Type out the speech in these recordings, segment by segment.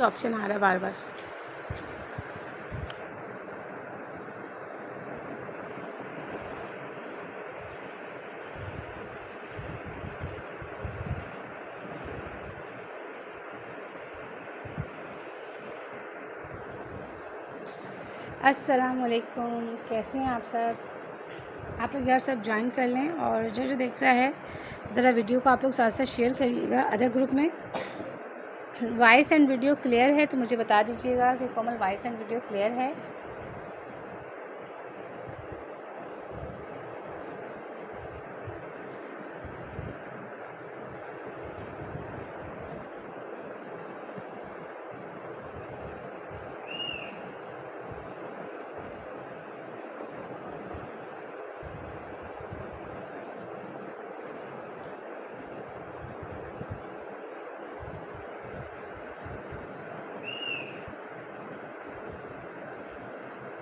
Option आ रहा है बार बार। अस्सलाम वालेकुम, कैसे हैं आप सब? आप लोग यार सब ज्वाइन कर लें और जो जो देख रहा है ज़रा वीडियो को आप लोग साथ साथ शेयर करिएगा अदर ग्रुप में। वॉइस एंड वीडियो क्लियर है तो मुझे बता दीजिएगा कि कोमल वॉइस एंड वीडियो क्लियर है।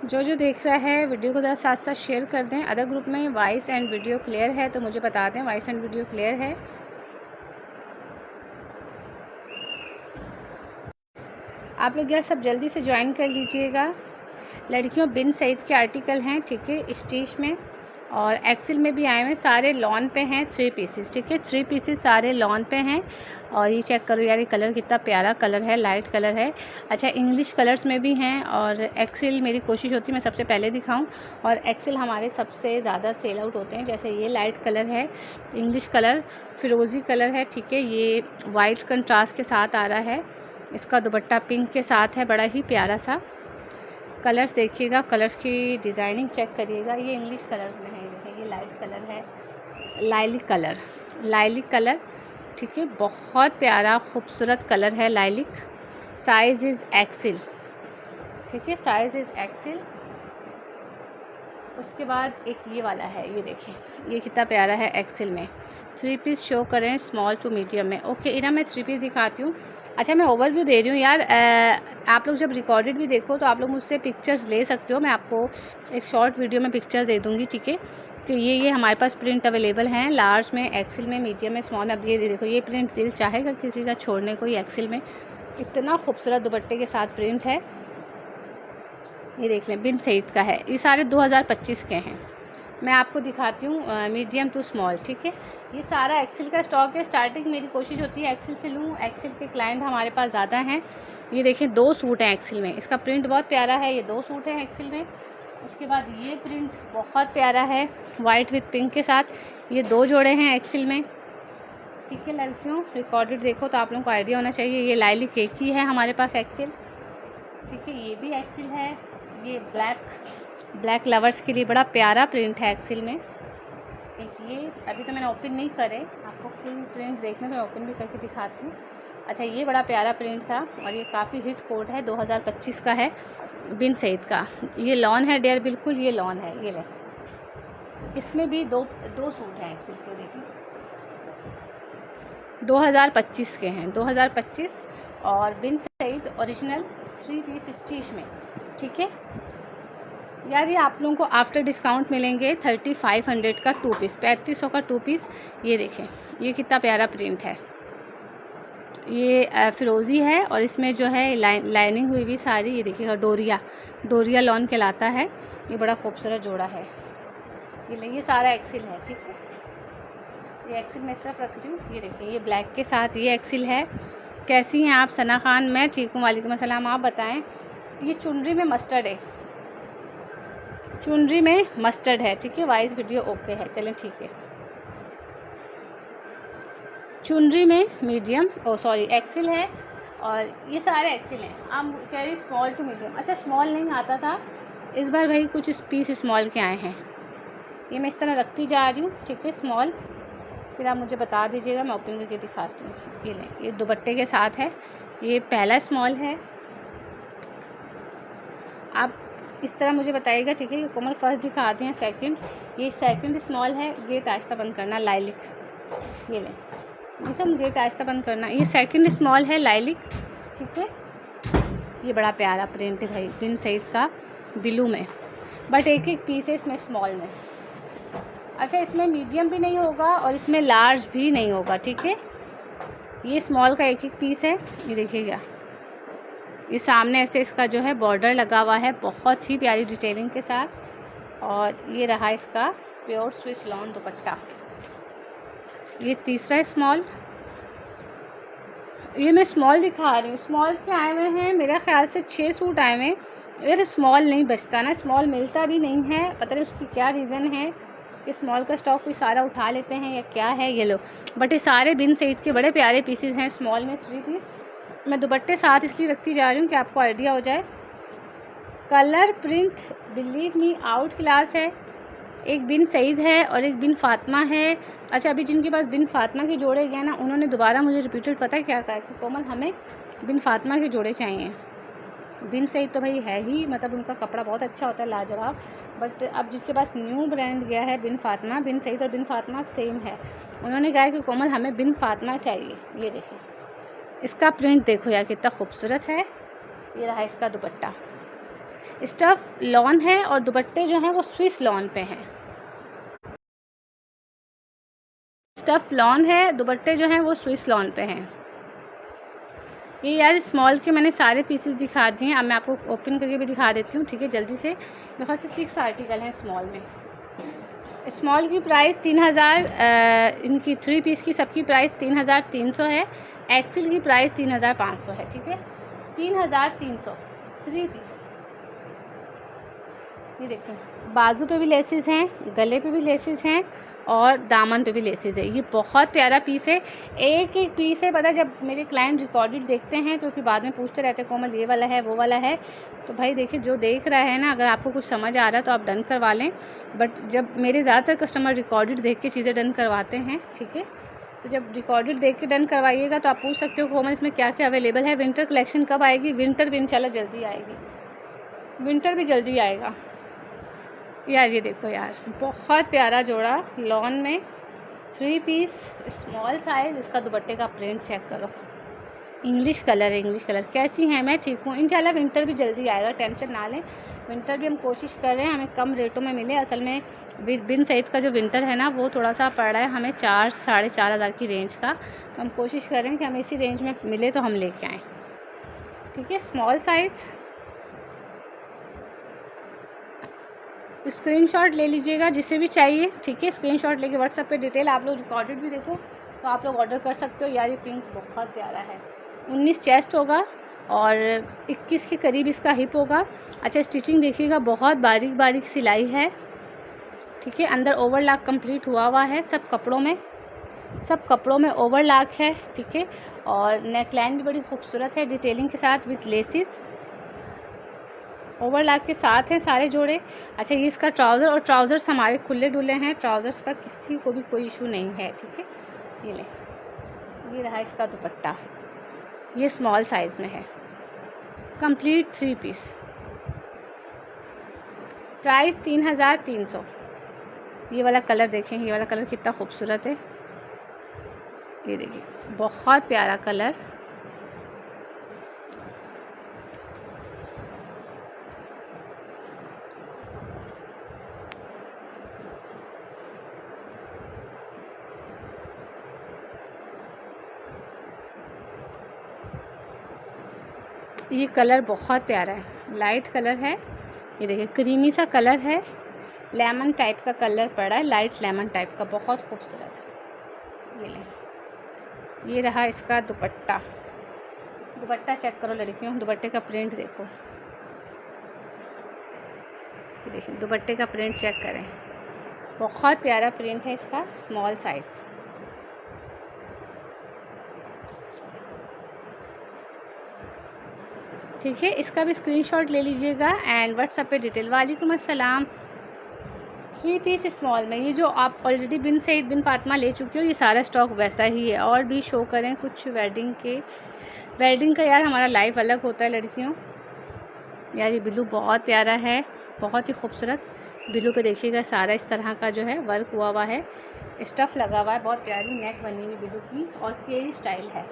जो जो देख रहा है वीडियो को ज़रा साथ साथ शेयर कर दें अदर ग्रुप में। वॉइस एंड वीडियो क्लियर है तो मुझे बता दें वॉइस एंड वीडियो क्लियर है। आप लोग यार सब जल्दी से ज्वाइन कर लीजिएगा। लड़कियों बिन सईद के आर्टिकल हैं, ठीक है, स्टिच में और एक्सेल में भी आए हुए, सारे लॉन पे हैं 3 पीसेस, ठीक है, 3 पीसेस सारे लॉन पे हैं। और ये चेक करो यार, ये कलर कितना प्यारा कलर है, लाइट कलर है। अच्छा, इंग्लिश कलर्स में भी हैं और एक्सेल मेरी कोशिश होती है मैं सबसे पहले दिखाऊं, और एक्सेल हमारे सबसे ज़्यादा सेल आउट होते हैं। जैसे ये लाइट कलर है, इंग्लिश कलर, फिरोज़ी कलर है, ठीक है, ये वाइट कंट्रास्ट के साथ आ रहा है, इसका दुपट्टा पिंक के साथ है, बड़ा ही प्यारा सा। कलर्स देखिएगा, कलर्स की डिज़ाइनिंग चेक करिएगा। ये इंग्लिश कलर्स में है, देखिए ये लाइट कलर है, लाइलिक कलर, लाइलिक कलर, ठीक है, बहुत प्यारा खूबसूरत कलर है लाइलिक। साइज़ इज़ एक्सेल, ठीक है, साइज़ इज़ एक्सेल। उसके बाद एक ये वाला है, ये देखें ये कितना प्यारा है एक्सेल में। 3 पीस शो करें स्मॉल टू मीडियम में। ओके इरा, मैं 3 पीस दिखाती हूँ। अच्छा, मैं ओवरव्यू दे रही हूँ यार। आप लोग जब रिकॉर्डेड भी देखो तो आप लोग मुझसे पिक्चर्स ले सकते हो, मैं आपको एक शॉर्ट वीडियो में पिक्चर्स दे दूँगी, ठीक है। तो ये हमारे पास प्रिंट अवेलेबल हैं लार्ज में, एक्सेल में, मीडियम में, स्मॉल में। अब ये देखो, ये प्रिंट दिल चाहेगा किसी का छोड़ने को। ये एक्सेल में इतना खूबसूरत दुपट्टे के साथ प्रिंट है, ये देख लें, बिन सईद का है। ये सारे 2025 के हैं। मैं आपको दिखाती हूँ मीडियम टू स्मॉल, ठीक है। ये सारा एक्सेल का स्टॉक है। स्टार्टिंग मेरी कोशिश होती है एक्सेल से लूँ, एक्सेल के क्लाइंट हमारे पास ज़्यादा हैं। ये देखें 2 सूट हैं एक्सेल में, इसका प्रिंट बहुत प्यारा है। ये 2 सूट हैं एक्सेल में। उसके बाद ये प्रिंट बहुत प्यारा है, वाइट विथ पिंक के साथ। ये 2 जोड़े हैं एक्सेल में, ठीक है। लड़कियों रिकॉर्डेड देखो तो आप लोगों को आइडिया होना चाहिए। ये लाइलिक एक ही है हमारे पास एक्सेल, ठीक है। ये भी एक्सेल है। ये ब्लैक लवर्स के लिए बड़ा प्यारा प्रिंट है एक्सेल में। एक ये अभी तो मैंने ओपन नहीं करे, आपको फुल प्रिंट देखना तो मैं ओपन भी करके दिखाती हूँ। अच्छा, ये बड़ा प्यारा प्रिंट था और ये काफ़ी हिट कोड है, 2025 का है, बिन सईद का। ये लॉन है डेयर, बिल्कुल ये लॉन है। ये ले, इसमें भी दो सूट हैं एक्सेल के, देखिए 2025 के हैं, 2025, और बिन सईद ओरिजिनल 3 पीस स्टिच में, ठीक है यार। ये आप लोगों को आफ्टर डिस्काउंट मिलेंगे 3500 का 2 पीस, 3500 का 2 पीस। ये देखें ये कितना प्यारा प्रिंट है। ये फिरोज़ी है और इसमें जो है लाइनिंग हुई हुई सारी, ये देखिएगा डोरिया लॉन कहलाता है। ये बड़ा खूबसूरत जोड़ा है। ये सारा एक्सेल है, ठीक है। ये एक्सेल मैं इस तरफ रख रही हूँ। ये देखिए ये ब्लैक के साथ ये एक्सेल है। कैसी हैं आप? सना खान, मैं ठीक हूँ, वालेकुम अस्सलाम, आप बताएँ। ये चुनरी में मस्टर्ड है, चुनरी में मस्टर्ड है, ठीक है। वॉइस वीडियो ओके है, चलें ठीक है। चुनरी में मीडियम, एक्सेल है और ये सारे एक्सेल हैं। आप कह रही स्मॉल टू मीडियम। अच्छा, स्मॉल नहीं आता था इस बार भाई, कुछ पीस स्मॉल के आए हैं। ये मैं इस तरह रखती जा रही हूँ, ठीक है, स्मॉल। फिर आप मुझे बता दीजिएगा, मैं ओपन करके दिखाती हूँ। ये लें, ये दुपट्टे के साथ है। ये पहला स्मॉल है। आप इस तरह मुझे बताइएगा, ठीक है। ये कोमल फर्स्ट दिखाते हैं, सेकंड, ये सेकंड स्मॉल है। गेट आहिस्ता बंद करना, लाइलिक, ये लें, ये सब गेट आहिस्ता बंद करना। ये सेकंड स्मॉल है लाइलिक, ठीक है। ये बड़ा प्यारा प्रिंट है भाई, बिन साइज का ब्लू में, बट एक एक पीस है इसमें स्मॉल में। अच्छा, इसमें मीडियम भी नहीं होगा और इसमें लार्ज भी नहीं होगा, ठीक है। ये स्मॉल का एक एक पीस है, ये देखिएगा, ये सामने ऐसे इसका जो है बॉर्डर लगा हुआ है बहुत ही प्यारी डिटेलिंग के साथ। और ये रहा इसका प्योर स्विस लॉन दुपट्टा। ये तीसरा स्मॉल, ये मैं स्मॉल दिखा रही हूँ। स्मॉल के आए हुए हैं मेरे ख्याल से 6 सूट आए हुए हैं। यार स्मॉल नहीं बचता ना, स्मॉल मिलता भी नहीं है, पता नहीं उसकी क्या रीज़न है कि स्मॉल का स्टॉक कोई सारा उठा लेते हैं या क्या है। ये लो, बट ये सारे बिन सईद के बड़े प्यारे पीसेस हैं स्मॉल में 3 पीस। मैं दुपट्टे साथ इसलिए रखती जा रही हूँ कि आपको आइडिया हो जाए। Colour print believe me out class है। एक बिन सईद है और एक बिन फातिमा है। अच्छा, अभी जिनके पास बिन फातिमा के जोड़े गए ना, उन्होंने दोबारा मुझे रिपीटेड पता है क्या कहा कि कोमल हमें बिन फातिमा के जोड़े चाहिए। बिन सईद तो भाई है ही, मतलब उनका कपड़ा बहुत अच्छा होता है, लाजवाब। बट अब जिसके पास न्यू ब्रांड गया है बिन फातिमा, बिन सईद और बिन फातिमा सेम है, उन्होंने कहा कि कोमल हमें बिन फातिमा चाहिए। ये देखिए, इसका प्रिंट देखो यार कितना खूबसूरत है। ये रहा इसका दुपट्टा, स्टफ लॉन है और दुपट्टे जो हैं वो स्विस लॉन पे हैं। स्टफ लॉन है, दुपट्टे जो हैं वो स्विस लॉन पे हैं। ये यार स्मॉल के मैंने सारे पीसेस दिखा दिए हैं। अब मैं आपको ओपन करके भी दिखा देती हूँ, ठीक है, जल्दी से। मेरे पास 6 आर्टिकल हैं स्मॉल में। स्मॉल की प्राइस 3000, इनकी 3 पीस की सबकी प्राइस 3300 है। एक्सेल की प्राइस 3500 है, ठीक है, 3300 3 पीस। ये देखिए, बाजू पे भी लेसेस हैं, गले पे भी लेसेस हैं और दामन पे भी लेसेस है। ये बहुत प्यारा पीस है, एक एक पीस है। पता है, जब मेरे क्लाइंट रिकॉर्डेड देखते हैं तो फिर बाद में पूछते रहते हैं कोमल ये वाला है वो वाला है। तो भाई देखिए, जो देख रहा है ना, अगर आपको कुछ समझ आ रहा है तो आप डन करवा लें। बट जब मेरे ज़्यादातर कस्टमर रिकॉर्डेड देख के चीज़ें डन करवाते हैं, ठीक है, तो जब रिकॉर्डेड देख के डन करवाइएगा तो आप पूछ सकते हो कोमल इसमें क्या क्या अवेलेबल है, विंटर कलेक्शन कब आएगी। विंटर भी इंशाल्लाह जल्दी आएगी, विंटर भी जल्दी आएगा। यार ये देखो यार, बहुत प्यारा जोड़ा लॉन में 3 पीस स्मॉल साइज़। इसका दुपट्टे का प्रिंट चेक करो, इंग्लिश कलर है, इंग्लिश कलर। कैसी हैं? मैं ठीक हूँ, इंशाल्लाह विंटर भी जल्दी आएगा, टेंशन ना लें। विंटर भी हम कोशिश कर रहे हैं हमें कम रेटों में मिले। असल में बिन सईद का जो विंटर है ना, वो थोड़ा सा पड़ रहा है हमें 4 साढ़े 4 हज़ार की रेंज का। तो हम कोशिश करें कि हमें इसी रेंज में मिले तो हम लेके आएँ, ठीक है। स्मॉल साइज़, स्क्रीनशॉट ले लीजिएगा जिसे भी चाहिए, ठीक है। स्क्रीनशॉट लेके व्हाट्सएप पे डिटेल आप लोग रिकॉर्डेड भी देखो तो आप लोग ऑर्डर कर सकते हो। यार ये पिंक बहुत प्यारा है। 19 चेस्ट होगा और 21 के करीब इसका हिप होगा। अच्छा, स्टिचिंग देखिएगा, बहुत बारीक बारीक सिलाई है, ठीक है। अंदर ओवरलॉक कंप्लीट हुआ है सब कपड़ों में, सब कपड़ों में ओवरलॉक है, ठीक है। और नेकलाइन भी बड़ी खूबसूरत है डिटेलिंग के साथ विथ लेसिस, ओवरलॉक के साथ हैं सारे जोड़े। अच्छा, ये इसका ट्राउज़र, और ट्राउज़र्स हमारे खुले डुले हैं, ट्राउज़र्स का किसी को भी कोई इशू नहीं है, ठीक है। ये ले, ये रहा इसका दुपट्टा, ये स्मॉल साइज़ में है, कंप्लीट 3 पीस, प्राइस 3300। ये वाला कलर देखें, ये वाला कलर कितना खूबसूरत है। ये देखिए, बहुत प्यारा कलर। ये कलर बहुत प्यारा है, लाइट कलर है। ये देखिए, क्रीमी सा कलर है, लेमन टाइप का कलर पड़ा है, लाइट लेमन टाइप का, बहुत खूबसूरत है। ये ले, ये रहा इसका दुपट्टा। दुपट्टा चेक करो लड़कियों, दुपट्टे का प्रिंट देखो, ये देखिए दुपट्टे का प्रिंट चेक करें, बहुत प्यारा प्रिंट है इसका, स्मॉल साइज़। ठीक है, इसका भी स्क्रीनशॉट ले लीजिएगा एंड व्हाट्सएप पे डिटेल। वालेकुम अस्सलाम। 3 पीस स्मॉल में, ये जो आप ऑलरेडी बिन सईद बिन फातिमा ले चुके हो, ये सारा स्टॉक वैसा ही है। और भी शो करें कुछ वेडिंग के, वेडिंग का यार हमारा लाइफ अलग होता है लड़कियों। यार ये ब्लू बहुत प्यारा है, बहुत ही खूबसूरत ब्लू पे देखिएगा, सारा इस तरह का जो है वर्क हुआ है, स्टफ़ लगा हुआ है, बहुत प्यारी नेक बनी हुई ब्लू की, और केरी स्टाइल है।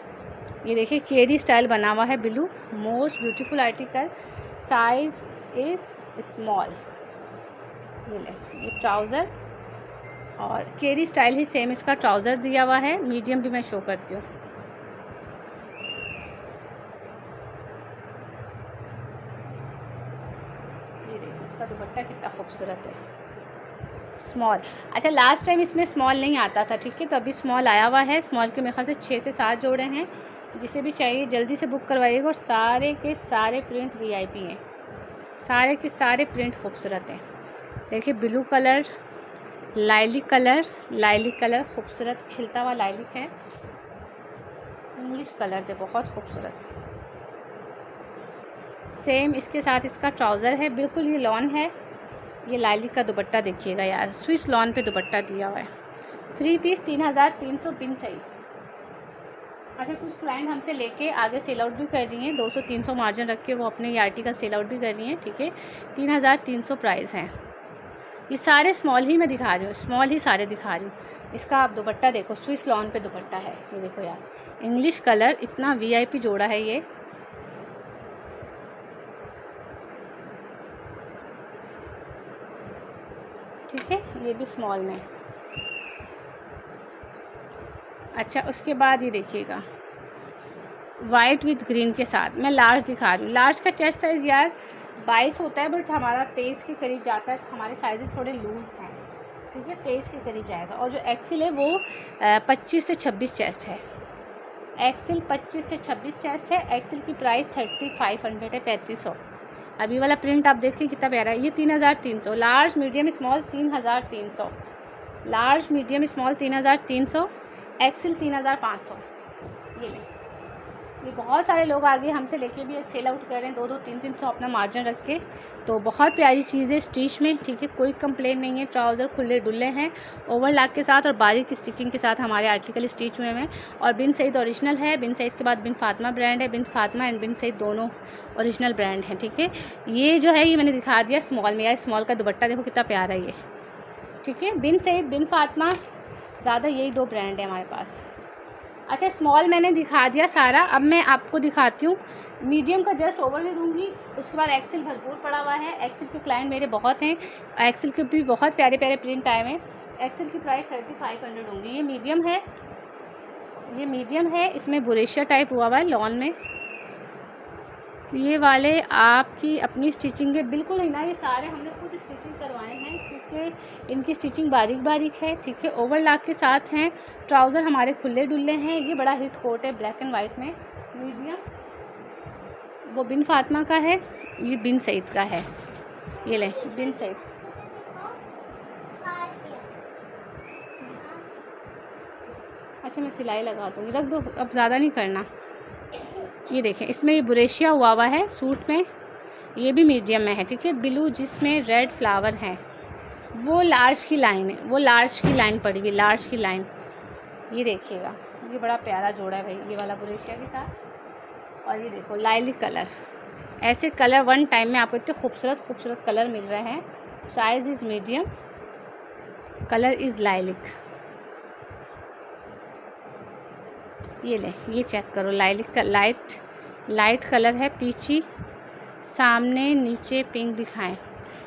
ये देखिए केरी स्टाइल बना हुआ है blue, most beautiful article, size is small. ये ले, ये ट्राउज़र और केरी स्टाइल ही सेम इसका ट्राउज़र दिया हुआ है, मीडियम भी मैं शो करती हूँ। इसका दुपट्टा कितना खूबसूरत है, स्मॉल। अच्छा लास्ट टाइम इसमें स्मॉल नहीं आता था, ठीक है, तो अभी स्मॉल आया हुआ है। स्मॉल के मेरे ख्याल से 6 से 7 जोड़े हैं, जिसे भी चाहिए जल्दी से बुक करवाइएगा। और सारे के सारे प्रिंट वीआईपी हैं, सारे के सारे प्रिंट खूबसूरत हैं। देखिए ब्लू कलर, लाइलिक कलर खूबसूरत खिलता हुआ लाइलिक है, इंग्लिश कलर से बहुत खूबसूरत। सेम इसके साथ इसका ट्राउज़र है, बिल्कुल ये लॉन है। ये लाइलिक का दुपट्टा देखिएगा यार, स्विस लॉन पे दुपट्टा दिया हुआ है। 3 पीस 3300 बिन सही। अच्छा कुछ क्लाइंट हमसे लेके आगे सेल आउट भी कर रही हैं, 200-300 मार्जिन रख के वो अपने ये आर्टिकल सेल आउट भी कर रही हैं, ठीक है। 3300 प्राइस हैं। ये सारे स्मॉल ही मैं दिखा रही हूँ, स्मॉल ही सारे दिखा रही हूँ। इसका आप दुपट्टा देखो, स्विस लॉन पे दुपट्टा है, ये देखो यार, इंग्लिश कलर, इतना वीआईपी जोड़ा है ये। ठीक है, ये भी स्मॉल में। अच्छा उसके बाद ये देखिएगा वाइट विथ ग्रीन के साथ, मैं लार्ज दिखा रही हूँ। लार्ज का चेस्ट साइज़ यार 22 होता है, बट हमारा 23 के करीब जाता है, हमारे साइजेस थोड़े लूज़ हैं, ठीक है, 23 के करीब जाएगा। और जो एक्सेल है वो 25 से 26 चेस्ट है। एक्सेल 25 से 26 चेस्ट है। एक्सेल की प्राइस 3500 है, 3500। अभी वाला प्रिंट आप देखें कितना प्यारा है, ये 3300। Large medium small 3300, large medium small 3300, XL 3500। ये लें, ये बहुत सारे लोग आगे हमसे लेके भी सेल आउट कर रहे हैं, 2-2, 3-300 अपना मार्जिन रख के। तो बहुत प्यारी चीज़ है स्टिच में, ठीक है, कोई कंप्लेन नहीं है। ट्राउज़र खुले डुल्ले हैं ओवरलैक के साथ और बारीक स्टिचिंग के साथ हमारे आर्टिकल स्टिच हुए हैं। और बिन सईद ओरिजिनल है, बिन सईद के बाद बिन फातिमा ब्रांड है। बिन फातिमा एंड बिन सईद दोनों ओरिजिनल ब्रांड हैं, ठीक है। ये जो है ये मैंने दिखा दिया स्मॉल में, यार स्मॉल का दुपट्टा देखो कितना प्यारा है ये, ठीक है। बिन सईद, बिन फातिमा, ज़्यादा यही 2 ब्रांड है हमारे पास। अच्छा स्मॉल मैंने दिखा दिया सारा, अब मैं आपको दिखाती हूँ मीडियम का, जस्ट ओवरव्यू दूंगी। उसके बाद एक्सेल भरपूर पड़ा हुआ है, एक्सेल के क्लाइंट मेरे बहुत हैं, एक्सेल के भी बहुत प्यारे प्यारे प्रिंट आए हैं। एक्सेल की प्राइस 3500 होंगी। ये मीडियम है, ये मीडियम है, इसमें बुरेशिया टाइप हुआ हुआ है लॉन में। ये वाले आपकी अपनी स्टिचिंग है, बिल्कुल ही ना, ये सारे हमने खुद स्टिचिंग करवाए हैं, क्योंकि इनकी स्टिचिंग बारीक बारीक है, ठीक है। ओवरलॉक के साथ हैं, ट्राउज़र हमारे खुले डुल्ले हैं। ये बड़ा हिट कोट है ब्लैक एंड वाइट में, मीडियम, वो बिन फातिमा का है, ये बिन सईद का है। ये लें बिन सईद, अच्छा मैं सिलाई लगा दूँगी, रख दो, अब ज़्यादा नहीं करना। ये देखें, इसमें ये बुरेशिया हुआ है सूट में, ये भी मीडियम में है, ठीक है। ब्लू जिसमें रेड फ्लावर है, वो लार्ज की लाइन है, वो लार्ज की लाइन पड़ी हुई, लार्ज की लाइन। ये देखिएगा, ये बड़ा प्यारा जोड़ा है भाई, ये वाला बुरेशिया के साथ। और ये देखो लाइलिक कलर, ऐसे कलर वन टाइम में आपको इतने खूबसूरत खूबसूरत कलर मिल रहे हैं। Size is medium, colour is lilac. ये ले, ये चेक करो, लाइलिक का लाइट कलर है, पीची, सामने नीचे पिंक दिखाएं।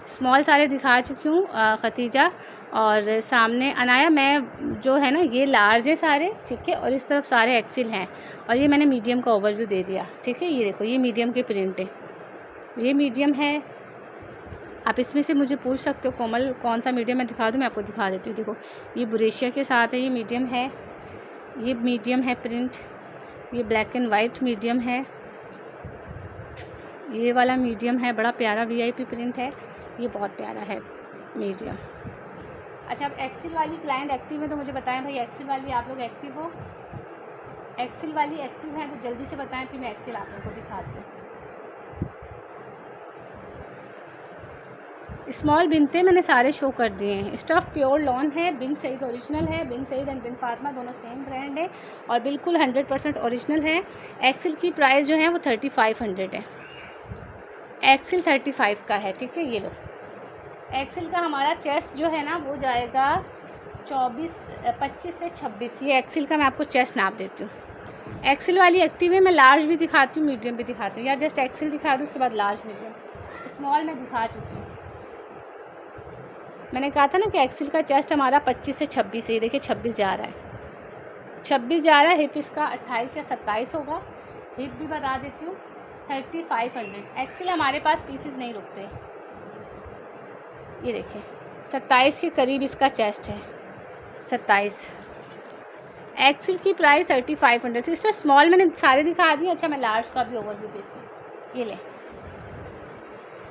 स्मॉल सारे दिखा चुकी हूँ खतीजा, और सामने अनाया मैं जो है ना ये लार्ज है सारे, ठीक है। और इस तरफ सारे एक्सेल हैं, और ये मैंने मीडियम का ओवरव्यू दे दिया, ठीक है। ये देखो, ये मीडियम के प्रिंट है, ये मीडियम है। आप इसमें से मुझे पूछ सकते हो कोमल कौन सा मीडियम मैं दिखा दूँ, मैं आपको दिखा देती हूँ। देखो ये बुरेशिया के साथ है, ये मीडियम है, ये मीडियम है प्रिंट, ये ब्लैक एंड वाइट मीडियम है, ये वाला मीडियम है, बड़ा प्यारा वीआईपी प्रिंट है, ये बहुत प्यारा है मीडियम। अच्छा अब एक्सेल वाली क्लाइंट एक्टिव है तो मुझे बताएं भाई, एक्सेल वाली आप लोग एक्टिव हो? एक्सेल वाली एक्टिव है तो जल्दी से बताएं, फिर मैं एक्सेल आप लोगों को दिखाती हूँ। स्मॉल बिनते मैंने सारे शो कर दिए हैं। स्टफ़ प्योर लॉन है, बिन सईद ओरिजिनल है, बिन सईद एंड बिन फातिमा दोनों सेम ब्रांड है और बिल्कुल 100% ओरिजिनल है। एक्सेल की प्राइस जो है वो 3500 है, एक्सेल 35 का है, ठीक है। ये लो, एक्सेल का हमारा चेस्ट जो है ना वो जाएगा 25 से 26। ये एक्सेल का मैं आपको चेस्ट नाप देती हूँ। एक्सेल वाली एक्टिव है, मैं लार्ज भी दिखाती हूँ, मीडियम भी दिखाती हूँ, या जस्ट एक्सेल दिखा दूँ उसके बाद लार्ज मीडियम। स्मॉल में दिखा चुकी हूँ। मैंने कहा था ना कि एक्सेल का चेस्ट हमारा 25 से 26 है, ये देखिए 26 जा रहा है, 26 जा रहा है। हिप इसका 28 या 27 होगा, हिप भी बता देती हूँ 3500। एक्सेल हमारे पास पीसेस नहीं रुकते, ये देखिए 27 के करीब इसका चेस्ट है, 27। एक्सेल की प्राइस 3500। सिस्टर स्मॉल मैंने सारे दिखा दिए। अच्छा मैं लार्ज का भी ओवरव्यू देती हूँ। ये ले,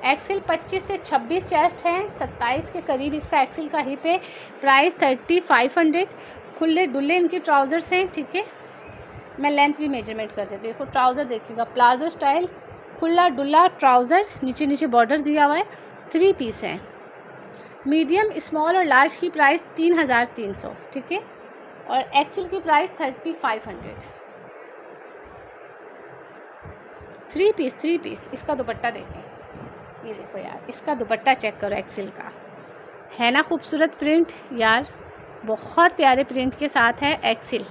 एक्सेल 25 से 26 चेस्ट है, 27 के करीब इसका एक्सेल का हिप है, प्राइस 3500। खुले डुल्ले इनके ट्राउज़र्स हैं, ठीक है। मैं लेंथ भी मेजरमेंट कर देती हूँ। देखो ट्राउज़र देखिएगा, प्लाजो स्टाइल खुला डुल्ला ट्राउज़र, नीचे नीचे बॉर्डर दिया हुआ है, 3 पीस है। मीडियम, स्मॉल और लार्ज की प्राइस 3300, ठीक है। और एक्सेल की प्राइस 3500। 3 पीस। इसका दुपट्टा देखें, ये देखो यार, इसका दुपट्टा चेक करो एक्सेल का, है ना खूबसूरत प्रिंट यार, बहुत प्यारे प्रिंट के साथ है एक्सेल।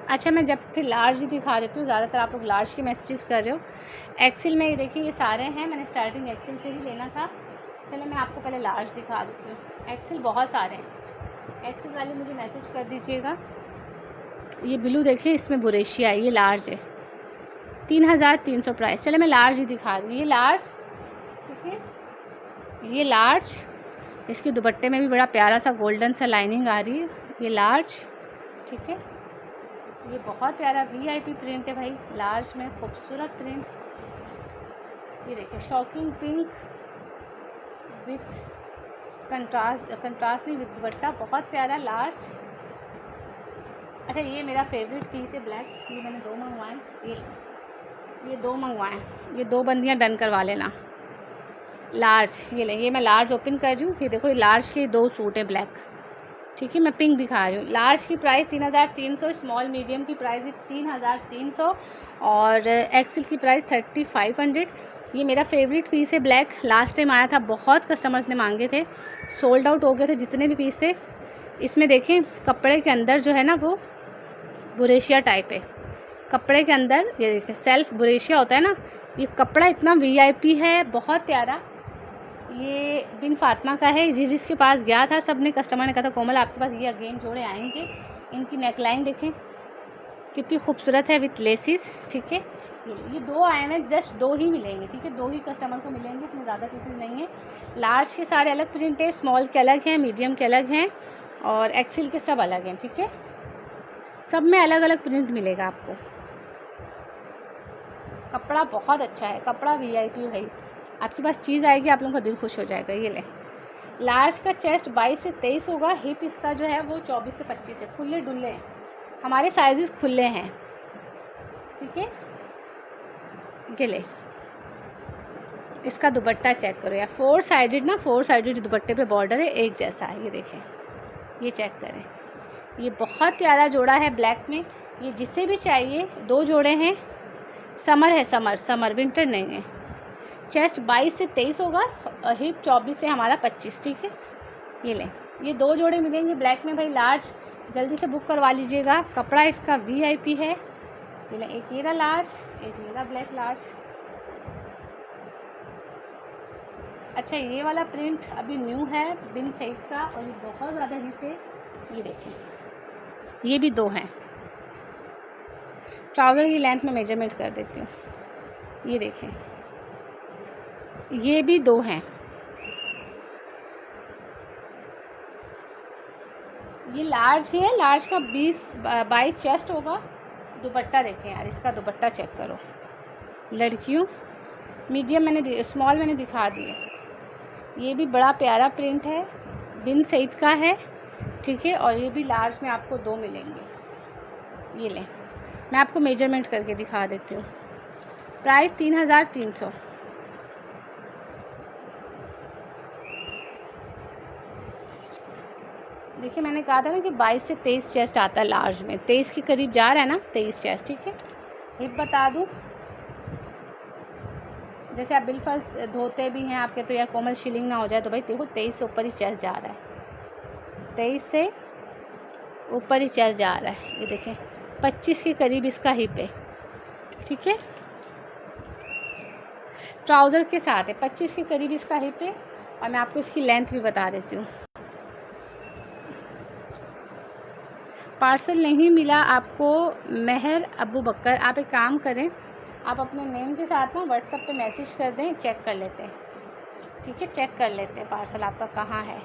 अच्छा मैं जब फिर लार्ज ही दिखा देती हूँ, ज़्यादातर आप लोग लार्ज के मैसेजेस कर रहे हो। एक्सेल में ये देखिए ये सारे हैं, मैंने स्टार्टिंग एक्सेल से ही लेना था। चलो मैं आपको पहले लार्ज दिखा देती हूँ। एक्सेल बहुत सारे हैं, एक्सेल वाले मुझे मैसेज कर दीजिएगा। ये ब्लू देखिए, इसमें बुरेशिया है, ये लार्ज है, 3300 प्राइस। चलो मैं लार्ज ही दिखा दूँ। ये लार्ज, ठीक है, ये लार्ज, इसके दुपट्टे में भी बड़ा प्यारा सा गोल्डन सा लाइनिंग आ रही है। ये लार्ज, ठीक है, ये बहुत प्यारा वीआईपी प्रिंट है भाई, लार्ज में खूबसूरत प्रिंट। ये देखिए शॉकिंग पिंक विथ कंट्रास्ट नहीं, विथ दुपट्टा, बहुत प्यारा लार्ज। अच्छा ये मेरा फेवरेट पीस है ब्लैक, ये मैंने 2 मंगवाए, ये 2 मंगवाए, ये 2 बंदियाँ डन करवा लेना। लार्ज ये ले, ये मैं लार्ज ओपन कर रही हूँ। ये देखो ये लार्ज के 2 सूट है ब्लैक, ठीक है। मैं पिंक दिखा रही हूँ। लार्ज की प्राइस 3300, स्मॉल मीडियम की प्राइस भी 3300 और एक्सेल की प्राइस 3500। ये मेरा फेवरेट पीस है ब्लैक, लास्ट टाइम आया था, बहुत कस्टमर्स ने मांगे थे, सोल्ड आउट हो गए थे जितने भी पीस थे। इसमें देखें कपड़े के अंदर जो है ना वो बुरेशिया टाइप है, कपड़े के अंदर ये देखिए सेल्फ बुरेशिया होता है ना, ये कपड़ा इतना वीआईपी है, बहुत प्यारा। ये बिन फातिमा का है, जिसके पास गया था सब ने, कस्टमर ने कहा था कोमल आपके पास ये अगेन जोड़े आएंगे। इनकी नेकलाइन देखें कितनी खूबसूरत है विथ लेसिस, ठीक है। ये 2 आए हैं, जस्ट 2 ही मिलेंगे, ठीक है, 2 ही कस्टमर को मिलेंगे, इसमें ज़्यादा पीसेस नहीं है। लार्ज के सारे अलग प्रिंट है, स्मॉल के अलग हैं, मीडियम के अलग हैं और एक्सेल के सब अलग हैं, ठीक है। सब में अलग अलग प्रिंट मिलेगा आपको। कपड़ा बहुत अच्छा है, कपड़ा वीआईपी भाई, आपके पास चीज़ आएगी आप लोगों का दिल खुश हो जाएगा। ये ले, लार्ज का चेस्ट 22 से 23 होगा, हिप इसका जो है वो 24 से 25 है, खुले डुल्ले हैं, हमारे साइजेस खुले हैं, ठीक है। ये ले, इसका दुपट्टा चेक करो यार, 4 साइडेड ना, 4 साइडेड दुपट्टे पे बॉर्डर है, एक जैसा है। ये देखें, ये चेक करें, ये बहुत प्यारा जोड़ा है ब्लैक में। ये जिसे भी चाहिए 2 जोड़े हैं। समर है, समर विंटर नहीं है। चेस्ट 22 से 23 होगा, हिप 24 से हमारा 25, ठीक है। ये लें, ये 2 जोड़े मिलेंगे ब्लैक में भाई, लार्ज जल्दी से बुक करवा लीजिएगा। कपड़ा इसका वीआईपी है। ये लें, एक ये रहा लार्ज, एक ये रहा ब्लैक लार्ज। अच्छा ये वाला प्रिंट अभी न्यू है बिन सैफ का और ये बहुत ज़्यादा हिट है। ये देखें, ये भी 2 हैं। ट्राउज़र की लेंथ में मेजरमेंट कर देती हूँ। ये देखें, ये भी 2 हैं। ये लार्ज है, लार्ज का 22 चेस्ट होगा। दुपट्टा देखें यार, इसका दुपट्टा चेक करो लड़कियों। मीडियम मैंने, स्मॉल मैंने दिखा दिए। ये भी बड़ा प्यारा प्रिंट है, बिन सईद का है, ठीक है। और ये भी लार्ज में आपको 2 मिलेंगे। ये लें, मैं आपको मेजरमेंट करके दिखा देती हूँ। प्राइस 3300। देखिए मैंने कहा था ना कि 22 से 23 चेस्ट आता है लार्ज में, 23 के करीब जा रहा है ना, 23 चेस्ट, ठीक है। हिप बता दूँ, जैसे आप बिल फर्स्ट धोते भी हैं, आप कहते हो यार कोमल शिलिंग ना हो जाए, तो भाई देखो 23 से ऊपर ही चेस्ट जा रहा है, 23 से ऊपर ही चेस्ट जा रहा है। ये देखें 25 के करीब इसका हिप है, ठीक है। ट्राउज़र के साथ है, 25 के करीब इसका हिप है। और मैं आपको इसकी लेंथ भी बता देती हूँ। पार्सल नहीं मिला आपको, मेहर अबू बकर, आप एक काम करें, आप अपने नेम के साथ ना व्हाट्सएप पे मैसेज कर दें, चेक कर लेते हैं, ठीक है। चेक कर लेते हैं पार्सल आपका कहाँ है।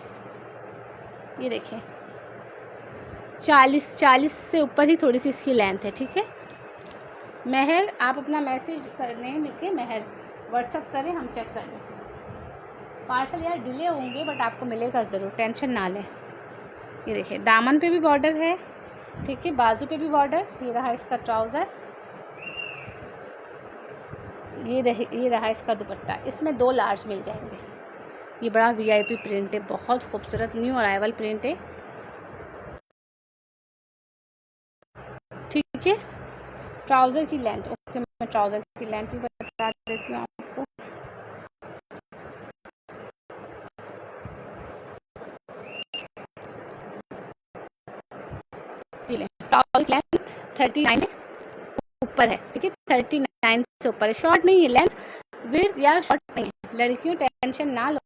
ये देखिए 40 से ऊपर ही थोड़ी सी इसकी लेंथ है, ठीक है। महर, आप अपना मैसेज करने लिख के महर व्हाट्सएप करें, हम चेक कर लेते हैं। पार्सल यार डिले होंगे बट आपको मिलेगा ज़रूर, टेंशन ना लें। ये देखिए दामन पे भी बॉर्डर है, ठीक है, बाजू पे भी बॉर्डर। ये रहा इसका ट्राउज़र, ये रहा इसका दुपट्टा। इसमें 2 लार्ज मिल जाएंगे। ये बड़ा वीआईपी प्रिंट है, बहुत खूबसूरत न्यू अराइवल प्रिंट है, ठीक है। ट्राउज़र की लेंथ, ओके, मैं ट्राउज़र की लेंथ भी बता देती हूँ आपको। ट्राउज़र की लेंथ 39 ऊपर है, ठीक है, 39 से ऊपर है। शॉर्ट नहीं है लेंथ, विड्थ यार शॉर्ट नहीं है। लड़कियों टेंशन ना लो,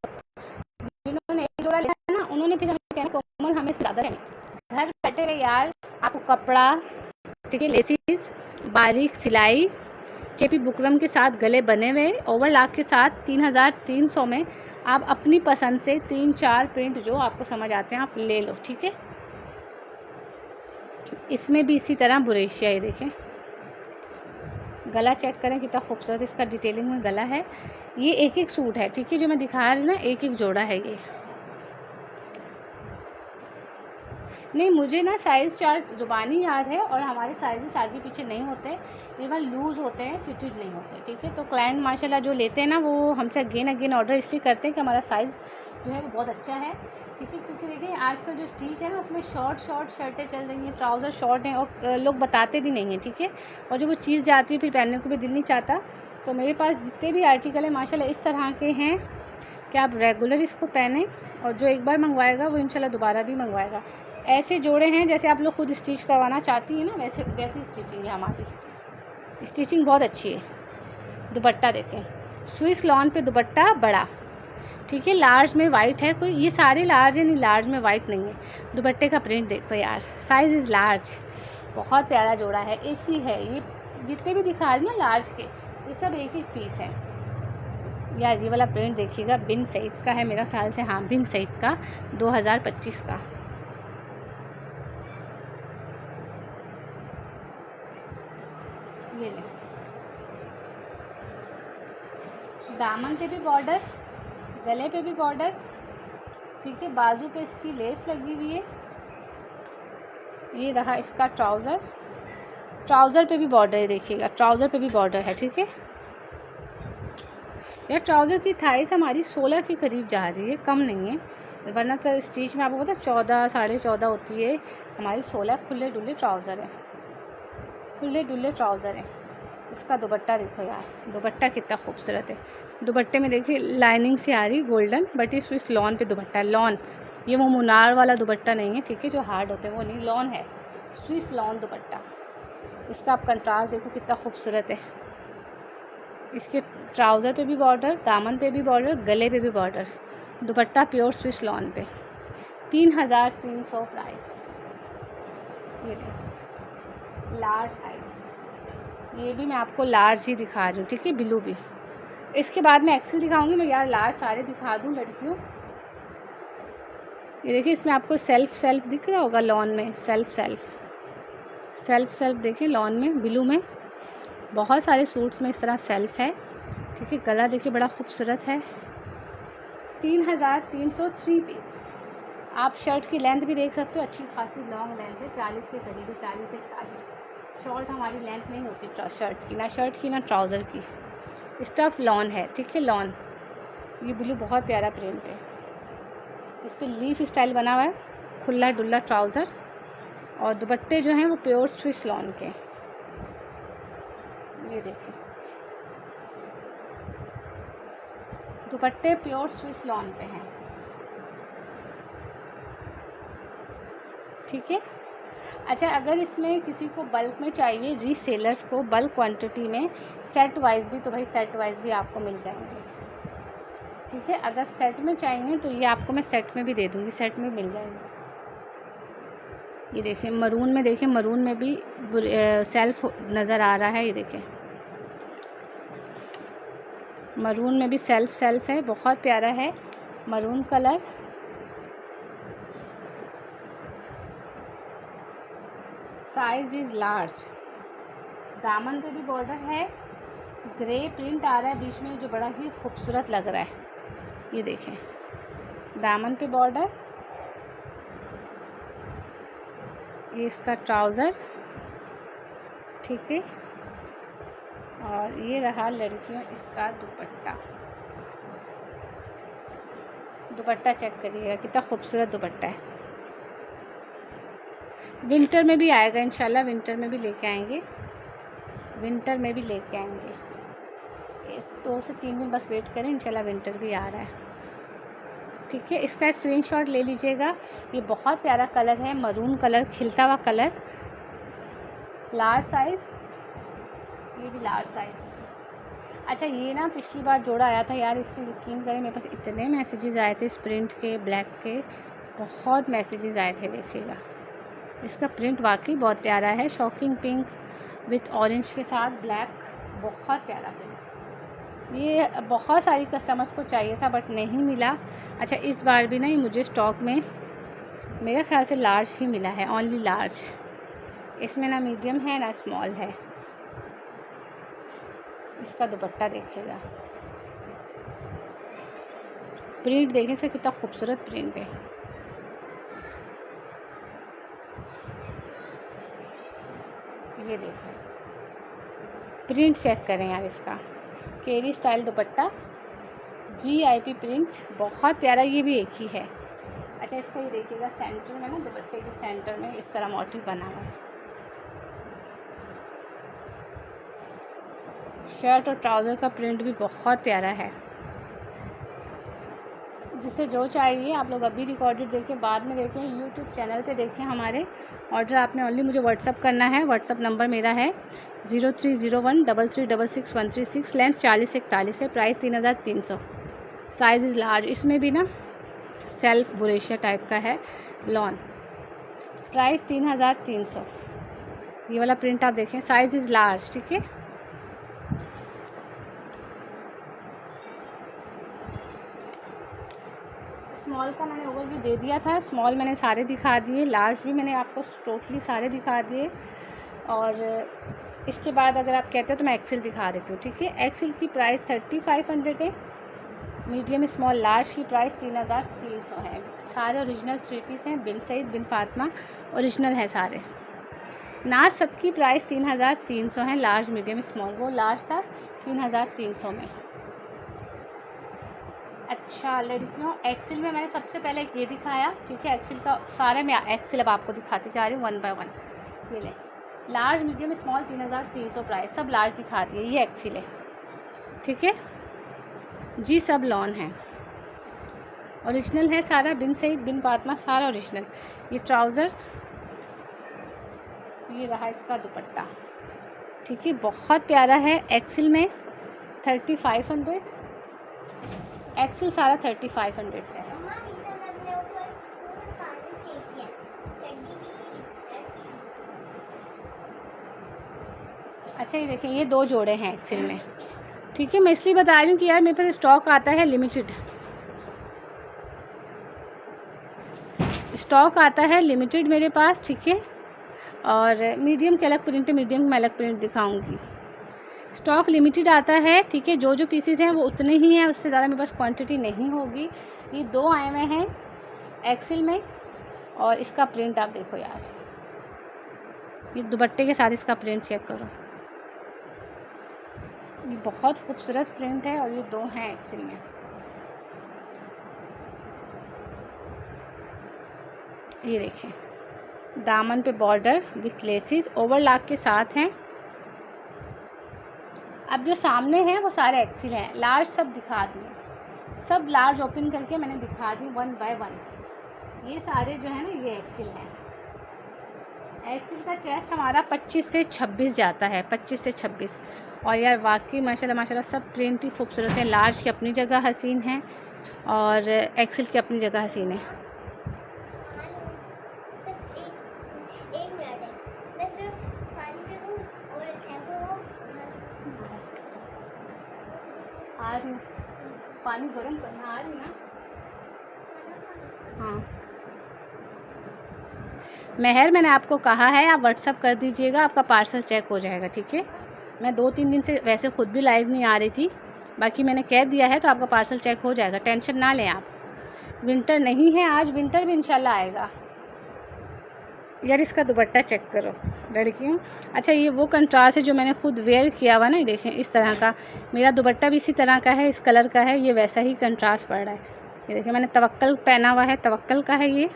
जिन्होंने एक जोड़ा लिया है ना उन्होंने फिर हमें कहना कोमल हमें ज़्यादा है। घर बैठे हुए यार आपको कपड़ा, ठीक है, लेसिस, बारीक सिलाई, चेपी बुकरम के साथ गले बने हुए, ओवरलॉक के साथ 3300 में आप अपनी पसंद से 3-4 प्रिंट जो आपको समझ आते हैं आप ले लो, ठीक है। इसमें भी इसी तरह बुरेशिया, ये देखें गला चेक करें कितना खूबसूरत इसका डिटेलिंग में गला है। ये एक एक सूट है, ठीक है, जो मैं दिखा रही हूँ ना, एक एक जोड़ा है ये। नहीं मुझे ना साइज़ चार्ट ज़ुबानी याद है और हमारे साइज़ आगे पीछे नहीं होते, इवन लूज़ होते हैं, फिटेड नहीं होते, ठीक है। तो क्लाइंट माशाल्लाह जो लेते हैं ना वो हमसे अगेन ऑर्डर इसलिए करते हैं कि हमारा साइज़ जो है वो बहुत अच्छा है, ठीक है। क्योंकि देखिए आजकल जो स्टिच है ना उसमें शॉर्ट शर्टें चल रही हैं, ट्राउज़र शॉर्ट हैं और लोग बताते भी नहीं हैं, ठीक है। और जब वो चीज़ जाती है फिर पहनने को भी दिल नहीं चाहता। तो मेरे पास जितने भी आर्टिकल हैं माशाल्लाह इस तरह के हैं कि आप रेगुलर इसको पहनें और जो एक बार मंगवाएगा वो इंशाल्लाह दोबारा भी मंगवाएगा। ऐसे जोड़े हैं जैसे आप लोग खुद स्टिच करवाना चाहती हैं ना, वैसी स्टिचिंग है हमारी। स्टिचिंग बहुत अच्छी है। दुपट्टा देखें, स्विस लॉन पे दुपट्टा बड़ा, ठीक है, लार्ज में वाइट है, कोई ये सारे लार्ज है, नहीं लार्ज में वाइट नहीं है। दुपट्टे का प्रिंट देखो यार, साइज़ इज़ लार्ज, बहुत प्यारा जोड़ा है, एक ही है। ये जितने भी दिखा रही ना लार्ज के, ये सब एक एक पीस हैं। यार ये वाला प्रिंट देखिएगा, बिन सईद का है मेरा ख्याल से, हाँ बिन सईद का, 2025 का। ये ले, दामन पे भी बॉर्डर, गले पे भी बॉर्डर, ठीक है, बाजू पे इसकी लेस लगी हुई है। ये रहा इसका ट्राउज़र, ट्राउज़र पे भी बॉर्डर है, देखिएगा ट्राउज़र पे भी बॉर्डर है, ठीक है। यार ट्राउज़र की थाइस हमारी 16 के करीब जा रही है, कम नहीं है, वरना तो स्टिच में आपको पता है 14 साढ़े 14 होती है, हमारी 16 खुले डुले ट्राउज़र है, खुले डुले ट्राउज़र है। इसका दुपट्टा देखो यार, दुपट्टा कितना खूबसूरत है। दुपट्टे में देखिए लाइनिंग से आ रही गोल्डन, बट ये स्विस लॉन पे दुपट्टा है, लॉन, ये वो मुनार वाला दुपट्टा नहीं है, ठीक है, जो हार्ड होते हैं वो नहीं, लॉन है, स्विस लॉन दुपट्टा। इसका आप कंट्रास्ट देखो कितना खूबसूरत है। इसके ट्राउज़र पे भी बॉर्डर, दामन पे भी बॉर्डर, गले पे भी बॉर्डर, दुपट्टा प्योर स्विस लॉन पे, 3300 प्राइस। ये लार्ज साइज़, ये भी मैं आपको लार्ज ही दिखा रही हूँ, ठीक है, ब्लू भी। इसके बाद मैं एक्सेल दिखाऊंगी, मैं यार लार्ज सारे दिखा दूँ लड़कियों। ये देखिए इसमें आपको सेल्फ दिख रहा होगा, लॉन में सेल्फ देखिए, लॉन में ब्लू में बहुत सारे सूट्स में इस तरह सेल्फ है, ठीक है। गला देखिए बड़ा खूबसूरत है, 3303 पीस। आप शर्ट की लेंथ भी देख सकते हो, अच्छी खासी लॉन्ग लेंथ है, 40 के करीब है, 40 से 41। शॉर्ट हमारी लेंथ नहीं होती शर्ट की, ना शर्ट की ना ट्राउज़र की। स्टफ लॉन है, ठीक है, लॉन। ये ब्लू बहुत प्यारा प्रिंट है, इस पर लीफ स्टाइल बना हुआ है, खुला डुल्ला ट्राउज़र और दुपट्टे जो हैं वो प्योर स्विस लॉन के। ये देखिए दुपट्टे प्योर स्विस लॉन पे हैं, ठीक है। अच्छा अगर इसमें किसी को बल्क में चाहिए, रीसेलर्स को बल्क क्वांटिटी में सेट वाइज भी, तो भाई सेट वाइज भी आपको मिल जाएंगे, ठीक है। अगर सेट में चाहिए तो ये आपको मैं सेट में भी दे दूँगी, सेट में मिल जाएंगे। ये देखिए मरून में, देखिए मरून में भी सेल्फ नज़र आ रहा है, ये देखिए मरून में भी सेल्फ है, बहुत प्यारा है maroon colour. Size is large. दामन पे भी बॉर्डर है, ग्रे प्रिंट आ रहा है बीच में जो बड़ा ही खूबसूरत लग रहा है। ये देखें, दामन पे बॉर्डर, ये इसका ट्राउज़र, ठीक है। और ये रहा लड़कियों इसका दुपट्टा। दुपट्टा चेक करिएगा कितना खूबसूरत दुपट्टा है। विंटर में भी आएगा इंशाल्लाह, विंटर में भी लेके आएंगे, विंटर में भी लेके आएंगे। 2 से 3 दिन बस वेट करें, इंशाल्लाह विंटर भी आ रहा है, ठीक है। इसका स्क्रीनशॉट ले लीजिएगा। ये बहुत प्यारा कलर है, मरून कलर, खिलता हुआ कलर, लार्ज साइज़, ये भी लार्ज साइज़। अच्छा, ये ना पिछली बार जोड़ा आया था यार, इसमें यकीन करें मेरे पास इतने मैसेजेस आए थे इस प्रिंट के, ब्लैक के, बहुत मैसेजेस आए थे। देखिएगा इसका प्रिंट वाकई बहुत प्यारा है, शॉकिंग पिंक विथ ऑरेंज के साथ ब्लैक, बहुत प्यारा प्रिंट। ये बहुत सारी कस्टमर्स को चाहिए था बट नहीं मिला। अच्छा, इस बार भी नहीं मुझे स्टॉक में मेरे ख्याल से लार्ज ही मिला है, ओनली लार्ज। इसमें ना मीडियम है ना स्मॉल है। इसका दुपट्टा देखिएगा, प्रिंट देखें से कितना खूबसूरत प्रिंट है। ये देखें, प्रिंट चेक करें यार इसका, केरी स्टाइल दुपट्टा, VIP प्रिंट, बहुत प्यारा। ये भी एक ही है। अच्छा, इसका ये देखिएगा सेंटर में ना, दुपट्टे के सेंटर में इस तरह मोटिव बना हुआ है। शर्ट और ट्राउज़र का प्रिंट भी बहुत प्यारा है। जिसे जो चाहिए आप लोग अभी रिकॉर्डेड देखें, बाद में देखें, यूट्यूब चैनल पे देखें हमारे। ऑर्डर आपने ओनली मुझे व्हाट्सअप करना है। व्हाट्सअप नंबर मेरा है 0301336136। लेंथ 40 से 41 है। प्राइस 3300। Size is large. इसमें भी ना सेल्फ बुरेशिया टाइप का है लॉन। प्राइस 3300। ये वाला प्रिंट आप देखें, साइज़ इज़ लार्ज, ठीक है। स्मॉल का मैंने ओवरव्यू दे दिया था, स्मॉल मैंने सारे दिखा दिए, लार्ज भी मैंने आपको टोटली सारे दिखा दिए। और इसके बाद अगर आप कहते हो तो मैं एक्सेल दिखा देती हूँ, ठीक है। एक्सेल की प्राइस 3500 है। मीडियम स्मॉल लार्ज की प्राइस 3300 है। सारे ओरिजिनल 3 पीस हैं, बिन सईद बिन फातिमा ओरिजिनल है सारे। नाज सबकी प्राइस 3300 है, लार्ज मीडियम स्मॉल। वो लार्ज था 3300 में। अच्छा लड़कियों, एक्सेल में मैंने सबसे पहले ये दिखाया, ठीक है। एक्सेल का सारे मैं एक्सेल अब आपको दिखाती जा रही हूँ 1 बाय 1। ये ले, लार्ज मीडियम स्मॉल 3300 प्राइस, सब लार्ज दिखा दिए। ये एक्सेल है, ठीक है जी, सब लॉन है, ओरिजिनल है सारा, बिन सईद बिन फातिमा सारा ओरिजिनल। ये ट्राउज़र, ये रहा इसका दुपट्टा, ठीक है, बहुत प्यारा है। एक्सेल में 3500, एक्सेल सारा 3500 से है। अच्छा, ये देखें, ये 2 जोड़े हैं एक्सेल में, ठीक है। मैं इसलिए बता रही हूँ कि यार मेरे पास स्टॉक आता है लिमिटेड, स्टॉक आता है लिमिटेड मेरे पास, ठीक है। और मीडियम के अलग प्रिंट है, मीडियम में अलग प्रिंट दिखाऊंगी। स्टॉक लिमिटेड आता है, ठीक है। जो पीसेस हैं वो उतने ही हैं, उससे ज़्यादा मेरे पास क्वांटिटी नहीं होगी। ये 2 आए हुए हैं एक्सेल में। और इसका प्रिंट आप देखो यार, ये दुपट्टे के साथ इसका प्रिंट चेक करो, ये बहुत खूबसूरत प्रिंट है। और ये 2 हैं एक्सेल में। ये देखें, दामन पे बॉर्डर विथ लेसिस ओवरलॉक के साथ हैं। अब जो सामने हैं वो सारे एक्सेल हैं, लार्ज सब दिखा दिए, सब लार्ज ओपन करके मैंने दिखा दी 1 बाय 1। ये सारे जो है ना ये एक्सेल हैं। एक्सेल का चेस्ट हमारा 25 से 26 जाता है, 25 से 26। और यार वाकई माशाल्लाह माशाल्लाह सब प्रिंट ही खूबसूरत है। लार्ज की अपनी जगह हसीन है और एक्सेल की अपनी जगह हसीन है। आ आ रही हूँ, पानी गर्म करना आ रही ना। हाँ मेहर, मैंने आपको कहा है आप व्हाट्सअप कर दीजिएगा, आपका पार्सल चेक हो जाएगा, ठीक है। मैं 2-3 दिन से वैसे ख़ुद भी लाइव नहीं आ रही थी, बाकी मैंने कह दिया है तो आपका पार्सल चेक हो जाएगा, टेंशन ना लें आप। विंटर नहीं है आज, विंटर भी इंशाल्लाह आएगा। यार इसका दुपट्टा चेक करो लड़कियों। अच्छा ये वो कंट्रास्ट है जो मैंने खुद वेयर किया हुआ ना, ये देखें इस तरह का मेरा दुपट्टा भी इसी तरह का है, इस कलर का है, ये वैसा ही कंट्रास्ट पड़ रहा है। ये देखिए मैंने तवक्कल पहना हुआ है, तवक्कल का है ये,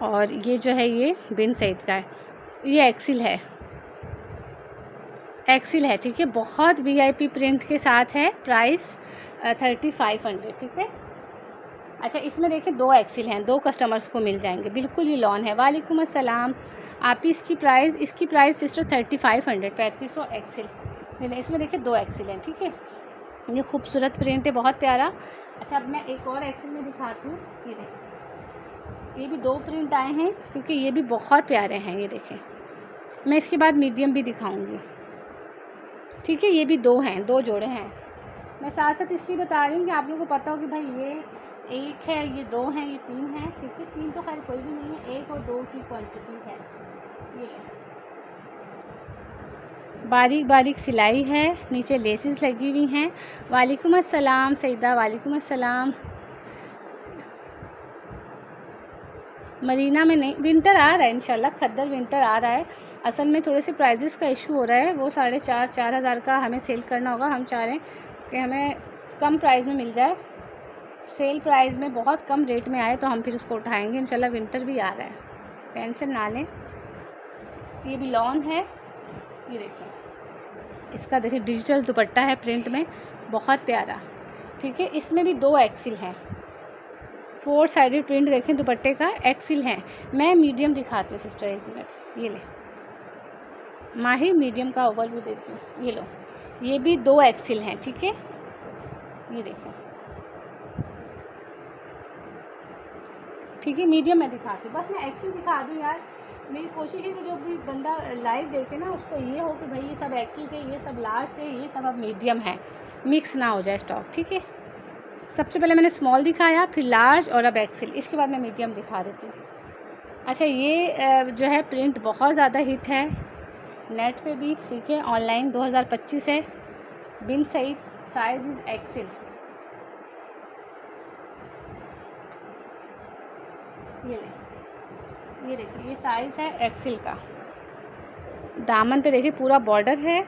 और ये जो है ये बिन सईद का है, ये एक्सिल है, एक्सिल है, ठीक है। बहुत वीआईपी प्रिंट के साथ है, प्राइस 3500, ठीक है। अच्छा इसमें देखिए 2 एक्सिल हैं, 2 कस्टमर्स को मिल जाएंगे, बिल्कुल ही लॉन है। वालेकुम अस्सलाम। आप इसकी प्राइस सिस्टर 3500, 3500 एक्सिल मिले। इसमें देखिए 2 एक्सिल हैं, ठीक है। ये खूबसूरत प्रिंट है, बहुत प्यारा। अच्छा अब मैं एक और एक्सिल में दिखाती हूँ, ये देखिए, ये भी 2 प्रिंट आए हैं क्योंकि ये भी बहुत प्यारे हैं। ये देखें, मैं इसके बाद मीडियम भी दिखाऊंगी, ठीक है। ये भी 2 हैं, 2 जोड़े हैं। मैं साथ साथ इसलिए बता रही हूँ कि आप लोगों को पता हो कि भाई ये 1 है, ये 2 हैं, ये 3 हैं, ठीक है। 3 तो खैर कोई भी नहीं है, 1 और 2 की क्वांटिटी है। ये बारीक बारीक सिलाई है, नीचे लेसेस लगी हुई हैं। वालेकुम अस्सलाम सईदा, वालेकुम अस्सलाम। मरीना में नहीं, विंटर आ रहा है इंशाल्लाह, खद्दर विंटर आ रहा है। असल में थोड़े से प्राइजेस का इशू हो रहा है, वो 4,500-4 हज़ार का हमें सेल करना होगा। हम चाह रहे हैं कि हमें कम प्राइस में मिल जाए, सेल प्राइस में बहुत कम रेट में आए तो हम फिर उसको उठाएंगे इंशाल्लाह। विंटर भी आ रहा है, टेंशन ना लें। ये भी लॉन है, ये देखिए, इसका देखिए डिजिटल दुपट्टा है प्रिंट में, बहुत प्यारा, ठीक है। इसमें भी 2 एक्सिल हैं, 4 साइडेड प्रिंट देखें दुपट्टे का, एक्सिल है। मैं मीडियम दिखाती हूँ सिस्टर, 1 मिनट, ये ले माही, मीडियम का ओवरव्यू देती हूँ। ये लो, ये भी 2 एक्सिल हैं, ठीक है। ये देखें, ठीक है। मीडियम मैं दिखाती हूँ, बस मैं एक्सिल दिखा दूँ यार। मेरी कोशिश है कि जो भी बंदा लाइव देखे ना उसको ये हो कि भाई ये सब एक्सिल थे, ये सब लार्ज थे, ये सब अब मीडियम है, मिक्स ना हो जाए स्टॉक, ठीक है। सबसे पहले मैंने स्मॉल दिखाया, फिर लार्ज और अब एक्सिल, इसके बाद मैं मीडियम दिखा देती हूँ। अच्छा ये जो है प्रिंट बहुत ज़्यादा हिट है नेट पे भी, ठीक है। ऑनलाइन 2025 है, बिन सईद, साइज इज़ एक्सिल। ये देखिए, ये साइज़ है एक्सिल का। दामन पे देखिए पूरा बॉर्डर है।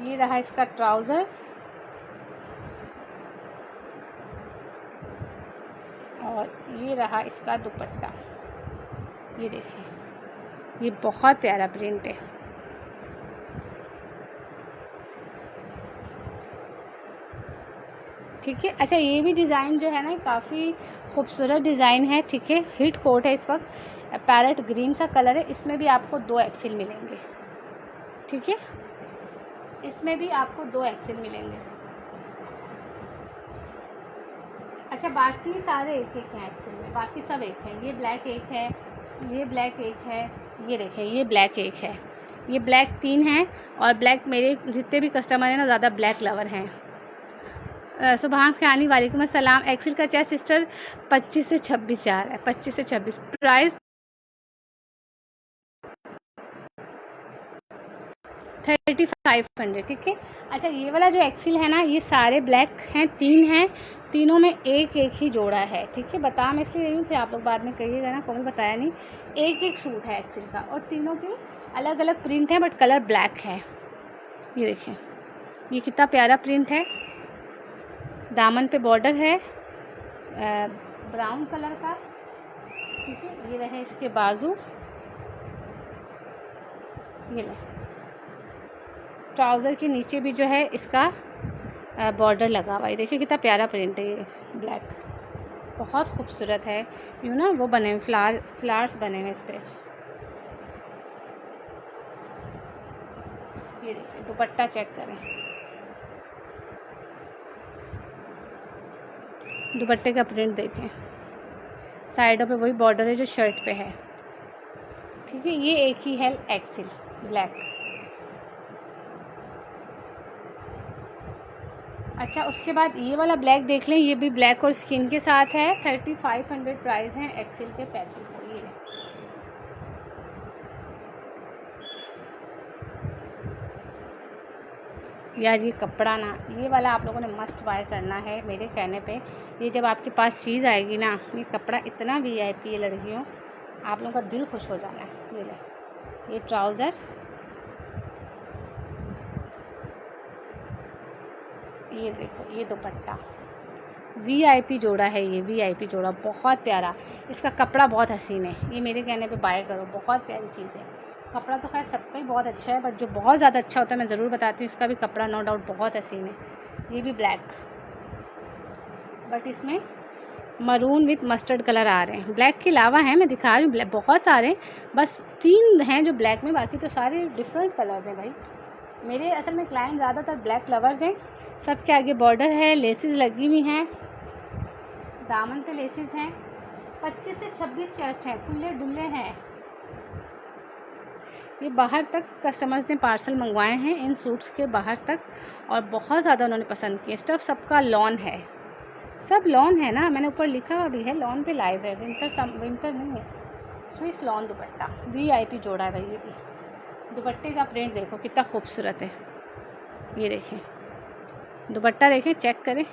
ये रहा इसका ट्राउज़र, और ये रहा इसका दुपट्टा। ये देखिए, ये बहुत प्यारा प्रिंट है, ठीक है। अच्छा ये भी डिज़ाइन जो है ना काफ़ी खूबसूरत डिज़ाइन है, ठीक है। हिट कोट है इस वक्त, पैरेट ग्रीन सा कलर है। इसमें भी आपको 2 एक्सिल मिलेंगे, ठीक है। इसमें भी आपको 2 एक्सिल मिलेंगे। अच्छा बाकी सारे एक एक हैं एक्सिल में, बाकी सब एक हैं। ये ब्लैक एक है, ये ब्लैक एक है, ये देखें ये ब्लैक एक है, ये ब्लैक 3 हैं। और ब्लैक मेरे जितने भी कस्टमर हैं ना ज़्यादा ब्लैक लवर हैं। सुबहान ख़यानी, वालेकुम अस्सलाम। एक्सिल का चेस्ट सिस्टर 25 से 26 जा रहा है, 25 से 26, प्राइस 3500, ठीक है। अच्छा ये वाला जो एक्सिल है ना, ये सारे ब्लैक हैं, 3 हैं, तीनों में एक एक ही जोड़ा है, ठीक है। बता मैं इसलिए रही हूँ फिर आप लोग बाद में कहिएगा ना कौन बताया नहीं। एक एक सूट है एक्सिल का, और तीनों के अलग अलग प्रिंट हैं, बट कलर ब्लैक है। ये देखिए, ये कितना प्यारा प्रिंट है। दामन पे बॉर्डर है ब्राउन कलर का, ठीक है। ये रहे इसके बाजू, ये ले ट्राउज़र के नीचे भी जो है इसका बॉर्डर लगा हुआ है। देखिए कितना प्यारा प्रिंट है, ये ब्लैक बहुत खूबसूरत है। यूँ ना वो बने फ्लावर्स बने हुए इस पर। ये देखिए दुपट्टा चेक करें, दुपट्टे का प्रिंट देखें, साइडों पे वही बॉर्डर है जो शर्ट पे है, ठीक है। ये एक ही है एक्सिल ब्लैक। अच्छा, उसके बाद ये वाला ब्लैक देख लें, ये भी ब्लैक और स्किन के साथ है। 3500 प्राइस है। एक्सेल के 3500। ये यार ये कपड़ा ना, ये वाला आप लोगों ने मस्ट बाय करना है मेरे कहने पे। ये जब आपके पास चीज़ आएगी ना, ये कपड़ा इतना VIP है लड़कियों, आप लोगों का दिल खुश हो जाना है। ये ले, ये ट्राउज़र, ये देखो, ये दुपट्टा, VIP जोड़ा है। ये VIP जोड़ा बहुत प्यारा, इसका कपड़ा बहुत हसीन है। ये मेरे कहने पे बाय करो, बहुत प्यारी चीज़ है। कपड़ा तो खैर सबका ही बहुत अच्छा है, बट जो बहुत ज़्यादा अच्छा होता है मैं ज़रूर बताती हूँ, इसका भी कपड़ा नो डाउट बहुत हसीन है। ये भी ब्लैक, बट इसमें मरून विथ मस्टर्ड कलर आ रहे हैं। ब्लैक के अलावा है, मैं दिखा रही हूँ बहुत सारे, बस 3 हैं जो ब्लैक में, बाकी तो सारे डिफरेंट कलर्स हैं भाई। मेरे असल में क्लाइंट ज़्यादातर ब्लैक लवर्स हैं। सबके आगे बॉर्डर है, लेसेस लगी हुई हैं, दामन पे लेसेस हैं। 25 से 26 चेस्ट हैं, खुले डुल्ले हैं। ये बाहर तक कस्टमर्स ने पार्सल मंगवाए हैं इन सूट्स के, बाहर तक, और बहुत ज़्यादा उन्होंने पसंद किए। स्टफ़ सबका लॉन है, सब लॉन है ना, मैंने ऊपर लिखा हुआ भी है, लॉन पे लाइव है। विंटर नहीं है। स्विस लॉन दुपट्टा, VIP जोड़ा है भाई। ये भी दुपट्टे का प्रिंट देखो कितना खूबसूरत है। ये देखें दुपट्टा, देखें, चेक करें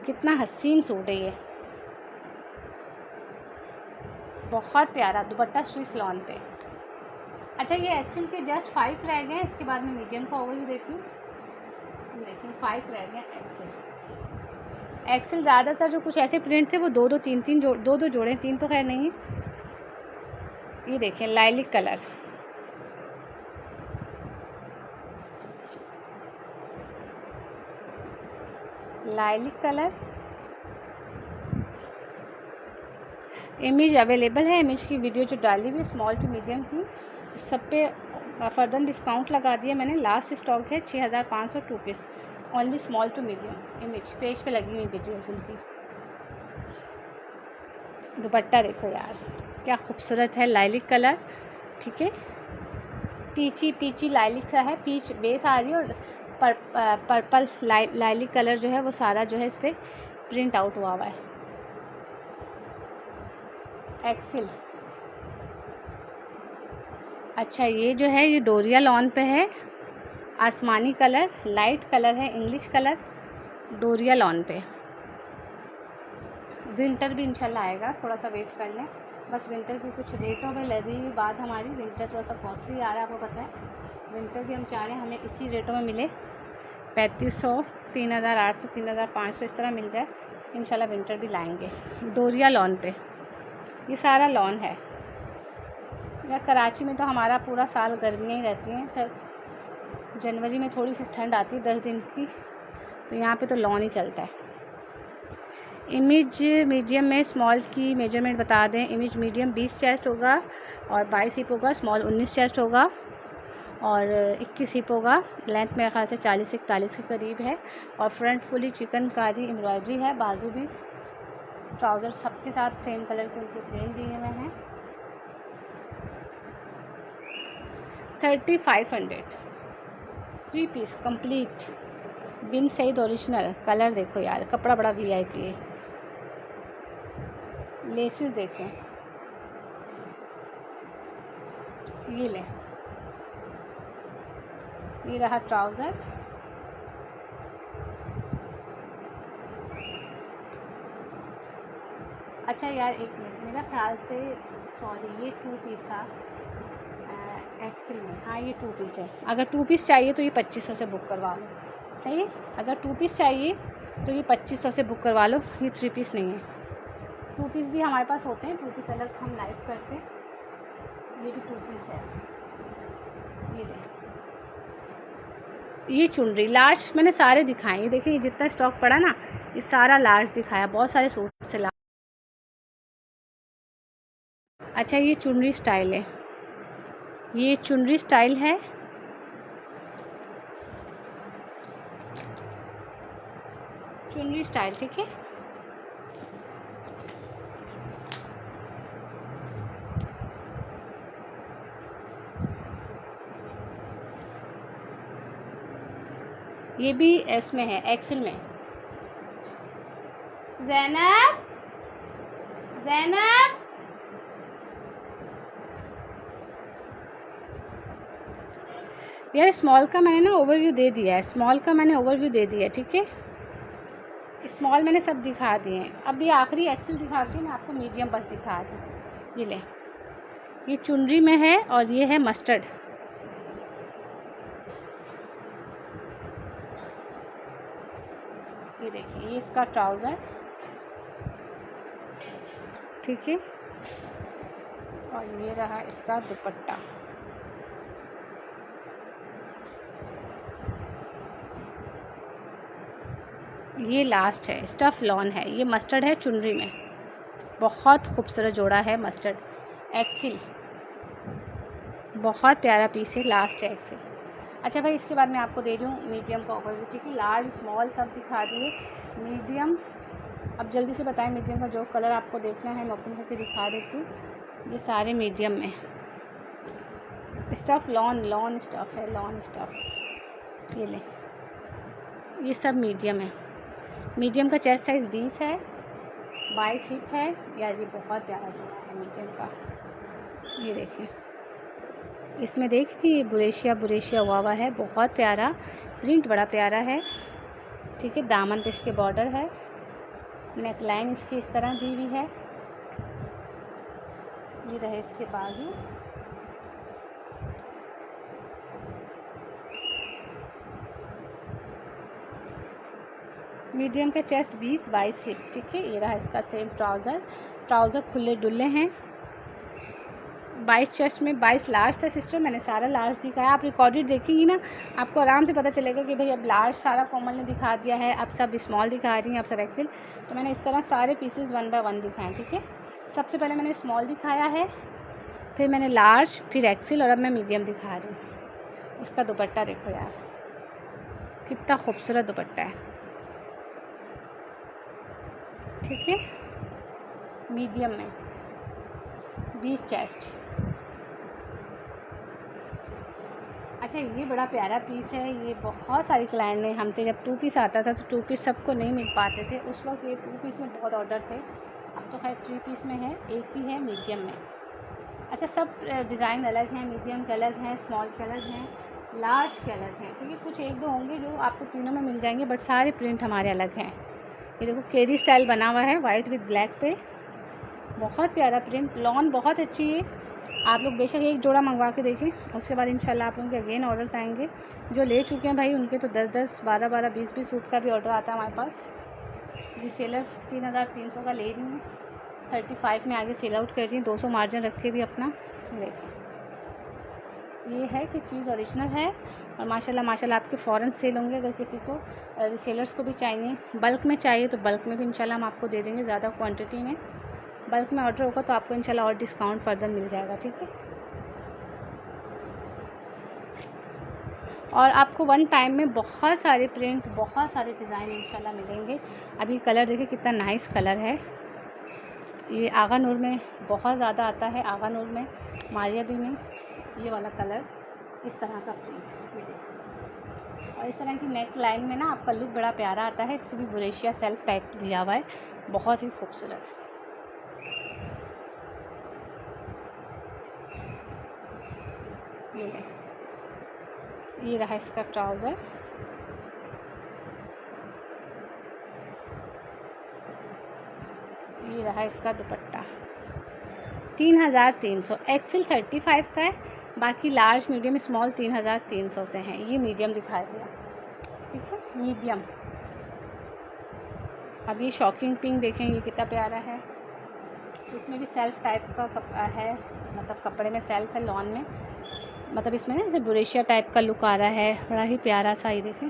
कितना हसीन सूट है ये, बहुत प्यारा दुपट्टा स्विस लॉन पे। अच्छा, ये एक्सेल के जस्ट 5 रह गए हैं, इसके बाद मैं मीडियम का ओवरव्यू देती हूँ। ये देखिए 5 रह गए एक्सेल। एक्सेल ज़्यादातर जो कुछ ऐसे प्रिंट थे वो 2-2 3-3 2-2 जोड़े, 3 तो खैर नहीं है। ये देखें lilac colour, lilac colour. Image available है, इमेज की वीडियो जो डाली हुई है स्मॉल टू मीडियम की, सब पे फर्दर डिस्काउंट लगा दिया मैंने। लास्ट स्टॉक है 6500 2 पीस, only small to medium. Image page पे लगी हुई वीडियोज़ उनकी। दुपट्टा देखो यार क्या खूबसूरत है, लाइलिक कलर, ठीक है, पीची लाइलिक सा है, पीच बेस आ रही है, और पर्पल लाइलिक कलर जो है वो सारा जो है इस पर प्रिंट आउट हुआ है। एक्सेल। अच्छा, ये जो है ये डोरिया लॉन पे है, आसमानी कलर, लाइट कलर है, इंग्लिश कलर, डोरिया लॉन पे। विंटर भी इंशाल्लाह आएगा, थोड़ा सा वेट कर लें। बस विंटर की कुछ रेटों में लगी हुई बात हमारी, विंटर थोड़ा सा कॉस्टली आ रहा है, आपको पता है। विंटर भी हम चाह रहे हैं हमें इसी रेटों में मिले, 3500, 3800, 3500 इस तरह मिल जाए। इंशाल्लाह विंटर भी लाएंगे। डोरिया लॉन पे ये सारा लॉन है। या कराची में तो हमारा पूरा साल गर्मियाँ ही रहती हैं सर, जनवरी में थोड़ी सी ठंड आती है 10 दिन की, तो यहाँ पे तो लॉन ही चलता है। इमेज मीडियम में स्मॉल की मेजरमेंट बता दें। इमेज मीडियम 20 चेस्ट होगा और 22 हिप होगा, स्मॉल 19 चेस्ट होगा और 21 हिप होगा। लेंथ मेरे ख्याल से 40 से 41 के करीब है, और फ्रंट फुली चिकनकारी एम्ब्रॉयडरी है, बाजू भी। ट्राउज़र सबके साथ सेम कलर के उनके प्लेन दिए हुए हैं। 3500 3 पीस कंप्लीट, बिन सईद ओरिजिनल। कलर देखो यार, कपड़ा बड़ा VIP है। लेसेस देखें, ये ले, ये रहा ट्राउज़र। अच्छा यार एक मिनट, मेरा ख्याल से सॉरी ये 2 पीस था एक्सेल में। हाँ ये 2 पीस है। अगर 2 पीस चाहिए तो ये 2500 से बुक करवा लो, सही है। अगर 2 पीस चाहिए तो ये 2500 से बुक करवा लो। ये 3 पीस नहीं है, 2 पीस भी हमारे पास होते हैं, 2 पीस अलग हम लाइव करते हैं। ये भी 2 पीस है। ये देख, ये चुनरी लार्ज मैंने सारे दिखाए। ये देखिए, ये जितना स्टॉक पड़ा ना ये सारा लार्ज दिखाया, बहुत सारे सूट से लार्ज। अच्छा, ये चुनरी स्टाइल है, ये चुनरी स्टाइल है। चुनरी स्टाइल, ठीक है। ये भी इसमें है, एक्सेल में। ज़ैनब, ज़ैनब, यार स्मॉल का मैंने ना ओवरव्यू दे दिया है, स्मॉल का मैंने ओवरव्यू दे दिया है, ठीक है। स्मॉल मैंने सब दिखा दिए हैं। अब ये आखिरी एक्सेल दिखाती हूँ मैं आपको, मीडियम बस दिखा रही हूँ। ये ले, ये चुनरी में है और ये है मस्टर्ड। ये देखिए, ये इसका ट्राउज़र, ठीक है, और ये रहा इसका दुपट्टा। ये लास्ट है, स्टफ़ लॉन है, ये मस्टर्ड है चुनरी में, बहुत खूबसूरत जोड़ा है मस्टर्ड। एक्सेल, बहुत प्यारा पीस है, लास्ट है एक्सेल। अच्छा भाई, इसके बाद मैं आपको दे रही हूँ मीडियम का ओवरव्यू, ठीक है। लार्ज स्मॉल सब दिखा दिए, मीडियम अब जल्दी से बताएं मीडियम का जो कलर आपको देखना है मैं ओपन करके दिखा देती हूँ। ये सारे मीडियम में, स्टफ़ लॉन स्टफ़ है, लॉन स्टफ़। ये ले, ये सब मीडियम है। मीडियम का चेस्ट साइज़ 20 है, 22 हिप है। यार ये बहुत प्यारा जोड़ा है मीडियम का। ये देखिए, इसमें देखिए बुरेशिया हुआ है, बहुत प्यारा प्रिंट, बड़ा प्यारा है, ठीक है। दामन पे इसके बॉर्डर है, नेक लाइन इसकी इस तरह दी हुई है। ये रहे इसके बाजू, मीडियम का चेस्ट 20-22 हिप, ठीक है। ये रहा इसका सेम ट्राउज़र खुले डुल्ले हैं। 22 चेस्ट में 22 लार्ज था सिस्टर, मैंने सारा लार्ज दिखाया। आप रिकॉर्डेड देखेंगी ना, आपको आराम से पता चलेगा कि भाई अब लार्ज सारा कोमल ने दिखा दिया है, अब सब स्मॉल दिखा रही हैं, अब सब एक्सेल। तो मैंने इस तरह सारे पीसेस 1 बाय 1 दिखाए, ठीक है। सबसे पहले मैंने स्मॉल दिखाया है, फिर मैंने लार्ज, फिर एक्सेल, और अब मैं मीडियम दिखा रही हूँ। इसका दुपट्टा देखो यार, कितना खूबसूरत दुपट्टा है, ठीक है। मीडियम में 20 चेस्ट। अच्छा, ये बड़ा प्यारा पीस है। ये बहुत सारी क्लाइंट ने हमसे, जब 2 पीस आता था तो 2 पीस सबको नहीं मिल पाते थे उस वक्त, ये 2 पीस में बहुत ऑर्डर थे। अब तो खैर 3 पीस में है, एक ही है मीडियम में। अच्छा, सब डिज़ाइन अलग हैं, मीडियम के अलग हैं, स्मॉल के अलग हैं, लार्ज के अलग हैं, ठीक है। कुछ 1-2 होंगे जो आपको तीनों में मिल जाएंगे, बट सारे प्रिंट हमारे अलग हैं। ये देखो, केरी स्टाइल बना हुआ है, वाइट विद ब्लैक पे, बहुत प्यारा प्रिंट, लॉन बहुत अच्छी है। आप लोग बेशक एक जोड़ा मंगवा के देखें, उसके बाद इंशाल्लाह आप लोगों के अगेन ऑर्डर्स आएंगे। जो ले चुके हैं भाई उनके तो 10-10, 12-12, 20-20 सूट का भी ऑर्डर आता है हमारे पास। रीसेलर्स 3300 का ले रही हैं, 35 में आगे सेल आउट कर रही हैं, 200 मार्जिन रख के भी अपना। देखें, ये है कि चीज़ ओरिजिनल है, और माशाल्लाह आपके फ़ौरन सेल होंगे। अगर किसी को रीसेलर्स को भी चाहिए, बल्क में चाहिए तो बल्क में भी इंशाल्लाह हम आपको दे देंगे, ज़्यादा क्वांटिटी में बल्क में ऑर्डर होगा तो आपको इंशाल्लाह और डिस्काउंट फर्दर मिल जाएगा, ठीक है। और आपको वन टाइम में बहुत सारे प्रिंट, बहुत सारे डिज़ाइन इंशाल्लाह मिलेंगे। अभी कलर देखिए कितना नाइस कलर है। ये आगा नूर में बहुत ज़्यादा आता है, आगा नूर में, मारियाबी में, ये वाला कलर, इस तरह का प्रिंट, ये देखिए। और इस तरह की नेक लाइन में ना आपका लुक बड़ा प्यारा आता है। इसको भी बुरेशिया सेल्फ टाइप दिया हुआ है, बहुत ही खूबसूरत। ये रहा इसका ट्राउज़र, ये रहा इसका दुपट्टा। 3300, एक्सेल 35 का है, बाकी लार्ज, मीडियम, स्मॉल 3300 से हैं। ये मीडियम दिखाया गया, ठीक है, मीडियम। अब ये शॉकिंग पिंक देखें, ये कितना प्यारा है। इसमें भी सेल्फ टाइप का है, मतलब कपड़े में सेल्फ है, लॉन में, मतलब इसमें ना जैसे बुरेशिया टाइप का लुक आ रहा है, बड़ा ही प्यारा सा। ये देखें,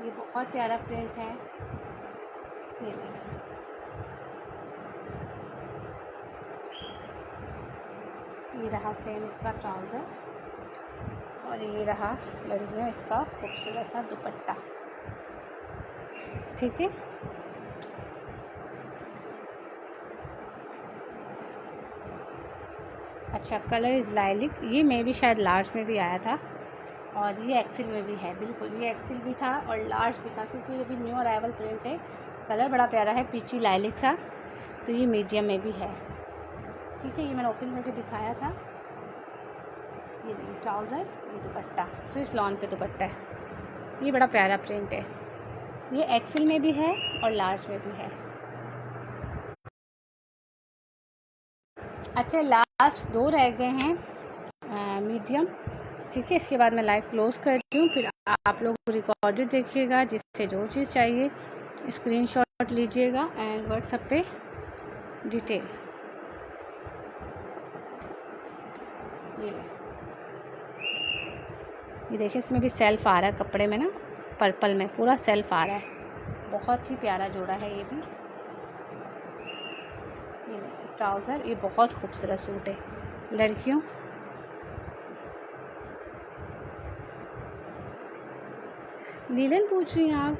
ये बहुत प्यारा प्रिंट है। ये रहा सेम इसका ट्राउज़र, और ये रहा लड़कियों इसका खूबसूरत सा दुपट्टा, ठीक है। अच्छा, कलर इज़ लाइलिक, ये मे भी शायद लार्ज में भी आया था और ये एक्सेल में भी है। बिल्कुल, ये एक्सेल भी था और लार्ज भी था, क्योंकि ये भी न्यू अराइवल प्रिंट है। कलर बड़ा प्यारा है, पीची लाइलिक सा। तो ये मीडियम में भी है। ठीक है, ये मैंने ओपन करके दिखाया था। ये देखिए ट्राउज़र, ये दुपट्टा, स्विस लॉन पे दुपट्टा है। ये बड़ा प्यारा प्रिंट है। ये एक्सेल में भी है और लार्ज में भी है। अच्छा, लास्ट 2 रह गए हैं मीडियम। ठीक है, इसके बाद मैं लाइव क्लोज़ करती हूँ, फिर आप लोग रिकॉर्डेड देखिएगा। जिससे जो चीज़ चाहिए स्क्रीनशॉट लीजिएगा एंड व्हाट्सएप पे डिटेल। ये देखिए, इसमें भी सेल्फ आ रहा है कपड़े में ना, पर्पल में पूरा सेल्फ आ रहा है। बहुत ही प्यारा जोड़ा है ये भी। ये ट्राउज़र, ये बहुत खूबसूरत सूट है लड़कियों। लीलन पूछ रही हैं आप?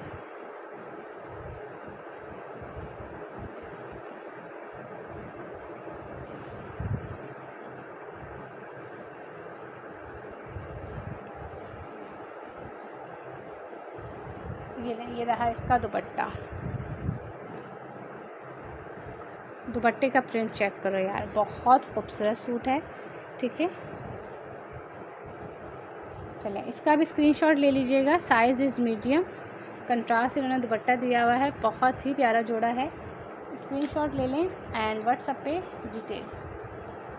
ये रहा इसका दुपट्टा। दुपट्टे का प्रिंट चेक करो यार, बहुत खूबसूरत सूट है। ठीक है, चलें इसका भी स्क्रीनशॉट ले लीजिएगा। साइज़ इज़ मीडियम, कंट्रास्ट इन्होंने दुपट्टा दिया हुआ है, बहुत ही प्यारा जोड़ा है। स्क्रीनशॉट ले लें एंड व्हाट्सएप पे डिटेल।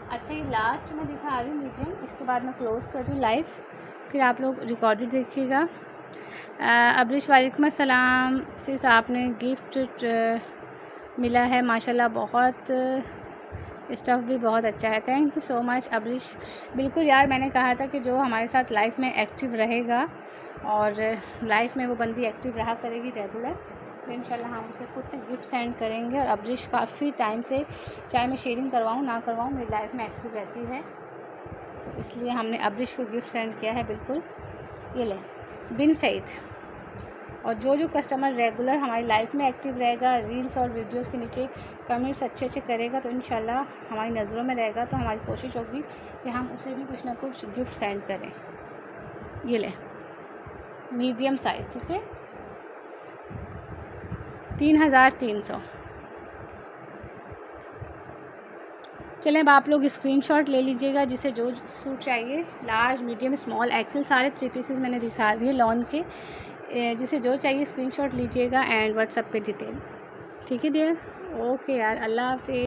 अच्छा, ये लास्ट में दिखा रही हूँ मीडियम, इसके बाद मैं क्लोज़ कर रही हूँ लाइव, फिर आप लोग रिकॉर्डेड देखिएगा। अब्रिश वालेकुम अस्सलाम सिस, आपने गिफ्ट मिला है माशाल्लाह, बहुत स्टफ़ भी बहुत अच्छा है। Thank you so much Abrish. बिल्कुल यार, मैंने कहा था कि जो हमारे साथ लाइफ में एक्टिव रहेगा और लाइफ में वो बंदी एक्टिव रहा करेगी रेगुलर, तो इंशाल्लाह हम उसे खुद से गिफ्ट सेंड करेंगे। और अब्रिश काफ़ी टाइम से, चाहे मैं शेयरिंग करवाऊँ ना करवाऊँ, मेरी लाइफ में एक्टिव रहती है, तो इसलिए हमने अब्रिश को गिफ्ट सेंड किया है। बिल्कुल, ये ले बिन सईद। और जो कस्टमर रेगुलर हमारी लाइफ में एक्टिव रहेगा, रील्स और वीडियोस के नीचे कमेंट्स अच्छे करेगा, तो इंशाल्लाह हमारी नज़रों में रहेगा। तो हमारी कोशिश होगी कि हम उसे भी कुछ ना कुछ गिफ्ट सेंड करें। ये ले मीडियम साइज़, ठीक है, 3300। चलें, अब आप लोग स्क्रीनशॉट ले लीजिएगा जिसे जो सूट चाहिए। लार्ज, मीडियम, स्मॉल, एक्सेल, सारे 3 पीसेस मैंने दिखा दिए लॉन के। जिसे जो चाहिए स्क्रीनशॉट लीजिएगा एंड व्हाट्सएप पे डिटेल। ठीक है डियर, ओके यार, अल्लाह हाफिज़।